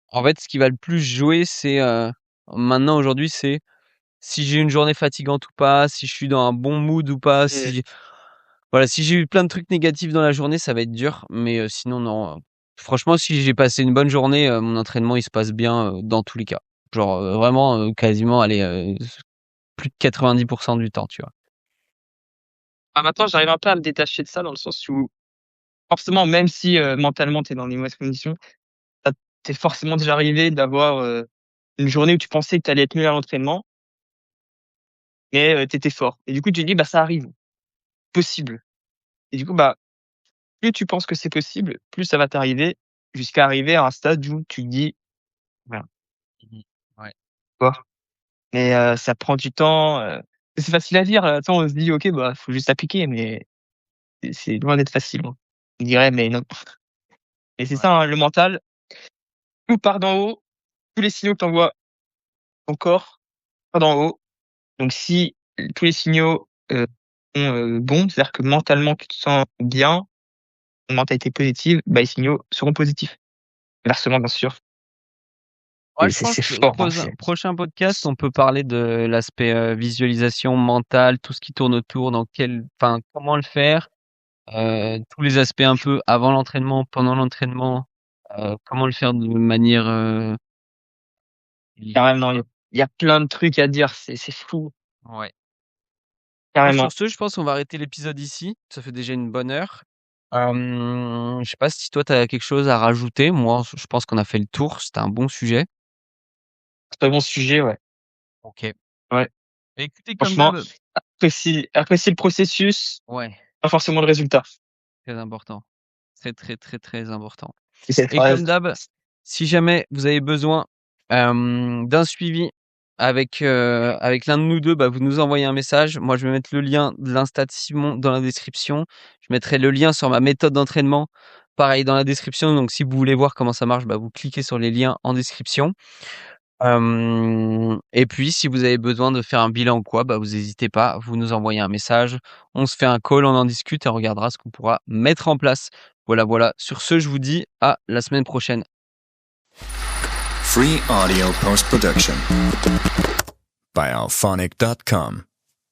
En fait, ce qui va le plus jouer, c'est, maintenant, aujourd'hui, c'est si j'ai une journée fatigante ou pas, si je suis dans un bon mood ou pas, Mmh. si voilà, si j'ai eu plein de trucs négatifs dans la journée, ça va être dur, mais sinon non, franchement, si j'ai passé une bonne journée, mon entraînement, il se passe bien, dans tous les cas. Genre, vraiment, quasiment, allez, plus de 90 du temps, tu vois? Bah, maintenant, j'arrive un peu à me détacher de ça dans le sens où forcément, même si, mentalement, tu es dans les mauvaises conditions, ça t'est forcément déjà arrivé d'avoir, une journée où tu pensais que tu allais être nul à l'entraînement, mais, tu étais fort et du coup, tu te dis: «Bah, ça arrive, possible» et du coup, bah, plus tu penses que c'est possible, plus ça va t'arriver jusqu'à arriver à un stade où tu te dis: «Voilà». Mmh. Ouais. Tu vois? Mais, ça prend du temps, c'est facile à dire, tu sais, on se dit: «OK, bah, faut juste appliquer» mais c'est loin d'être facile, hein. On dirait, mais non et c'est Ouais. ça, hein, le mental, tout part d'en haut, tous les signaux que tu envoies ton corps part d'en haut. Donc si tous les signaux, sont, bons, c'est-à-dire que mentalement tu te sens bien, une mentalité positive, bah, les signaux seront positifs. Inversement, bien sûr Ouais, et je c'est pense que fort, hein, c'est prochain podcast, on peut parler de l'aspect, visualisation mentale, tout ce qui tourne autour, dans quel enfin, comment le faire, tous les aspects un peu avant l'entraînement, pendant l'entraînement, comment le faire de manière, li carrément, il y a plein de trucs à dire, c'est fou, ouais. Bah, sur carrément. ce, je pense qu'on va arrêter l'épisode ici. Ça fait déjà une bonne heure. Je sais pas si toi, tu as quelque chose à rajouter. Moi, je pense qu'on a fait le tour. C'était un bon sujet. Très bon sujet, ouais. OK. Ouais, Bah, écoutez, comme franchement, d'hab apprécie le processus, ouais, pas forcément le résultat. très important. Très, très, très, très important. C'est cette Et phrase. comme d'hab, si jamais vous avez besoin, d'un suivi avec l'un de nous 2, bah, vous nous envoyez un message. Moi, je vais mettre le lien de l'Insta de Simon dans la description. Je mettrai le lien sur ma méthode d'entraînement, pareil dans la description. Donc si vous voulez voir comment ça marche, bah, vous cliquez sur les liens en description. Et puis si vous avez besoin de faire un bilan ou quoi, bah, vous hésitez pas, vous nous envoyez un message, on se fait un call, on en discute et on regardera ce qu'on pourra mettre en place. Voilà, voilà. Sur ce, je vous dis à la semaine prochaine. Free audio post production by alphonic.com.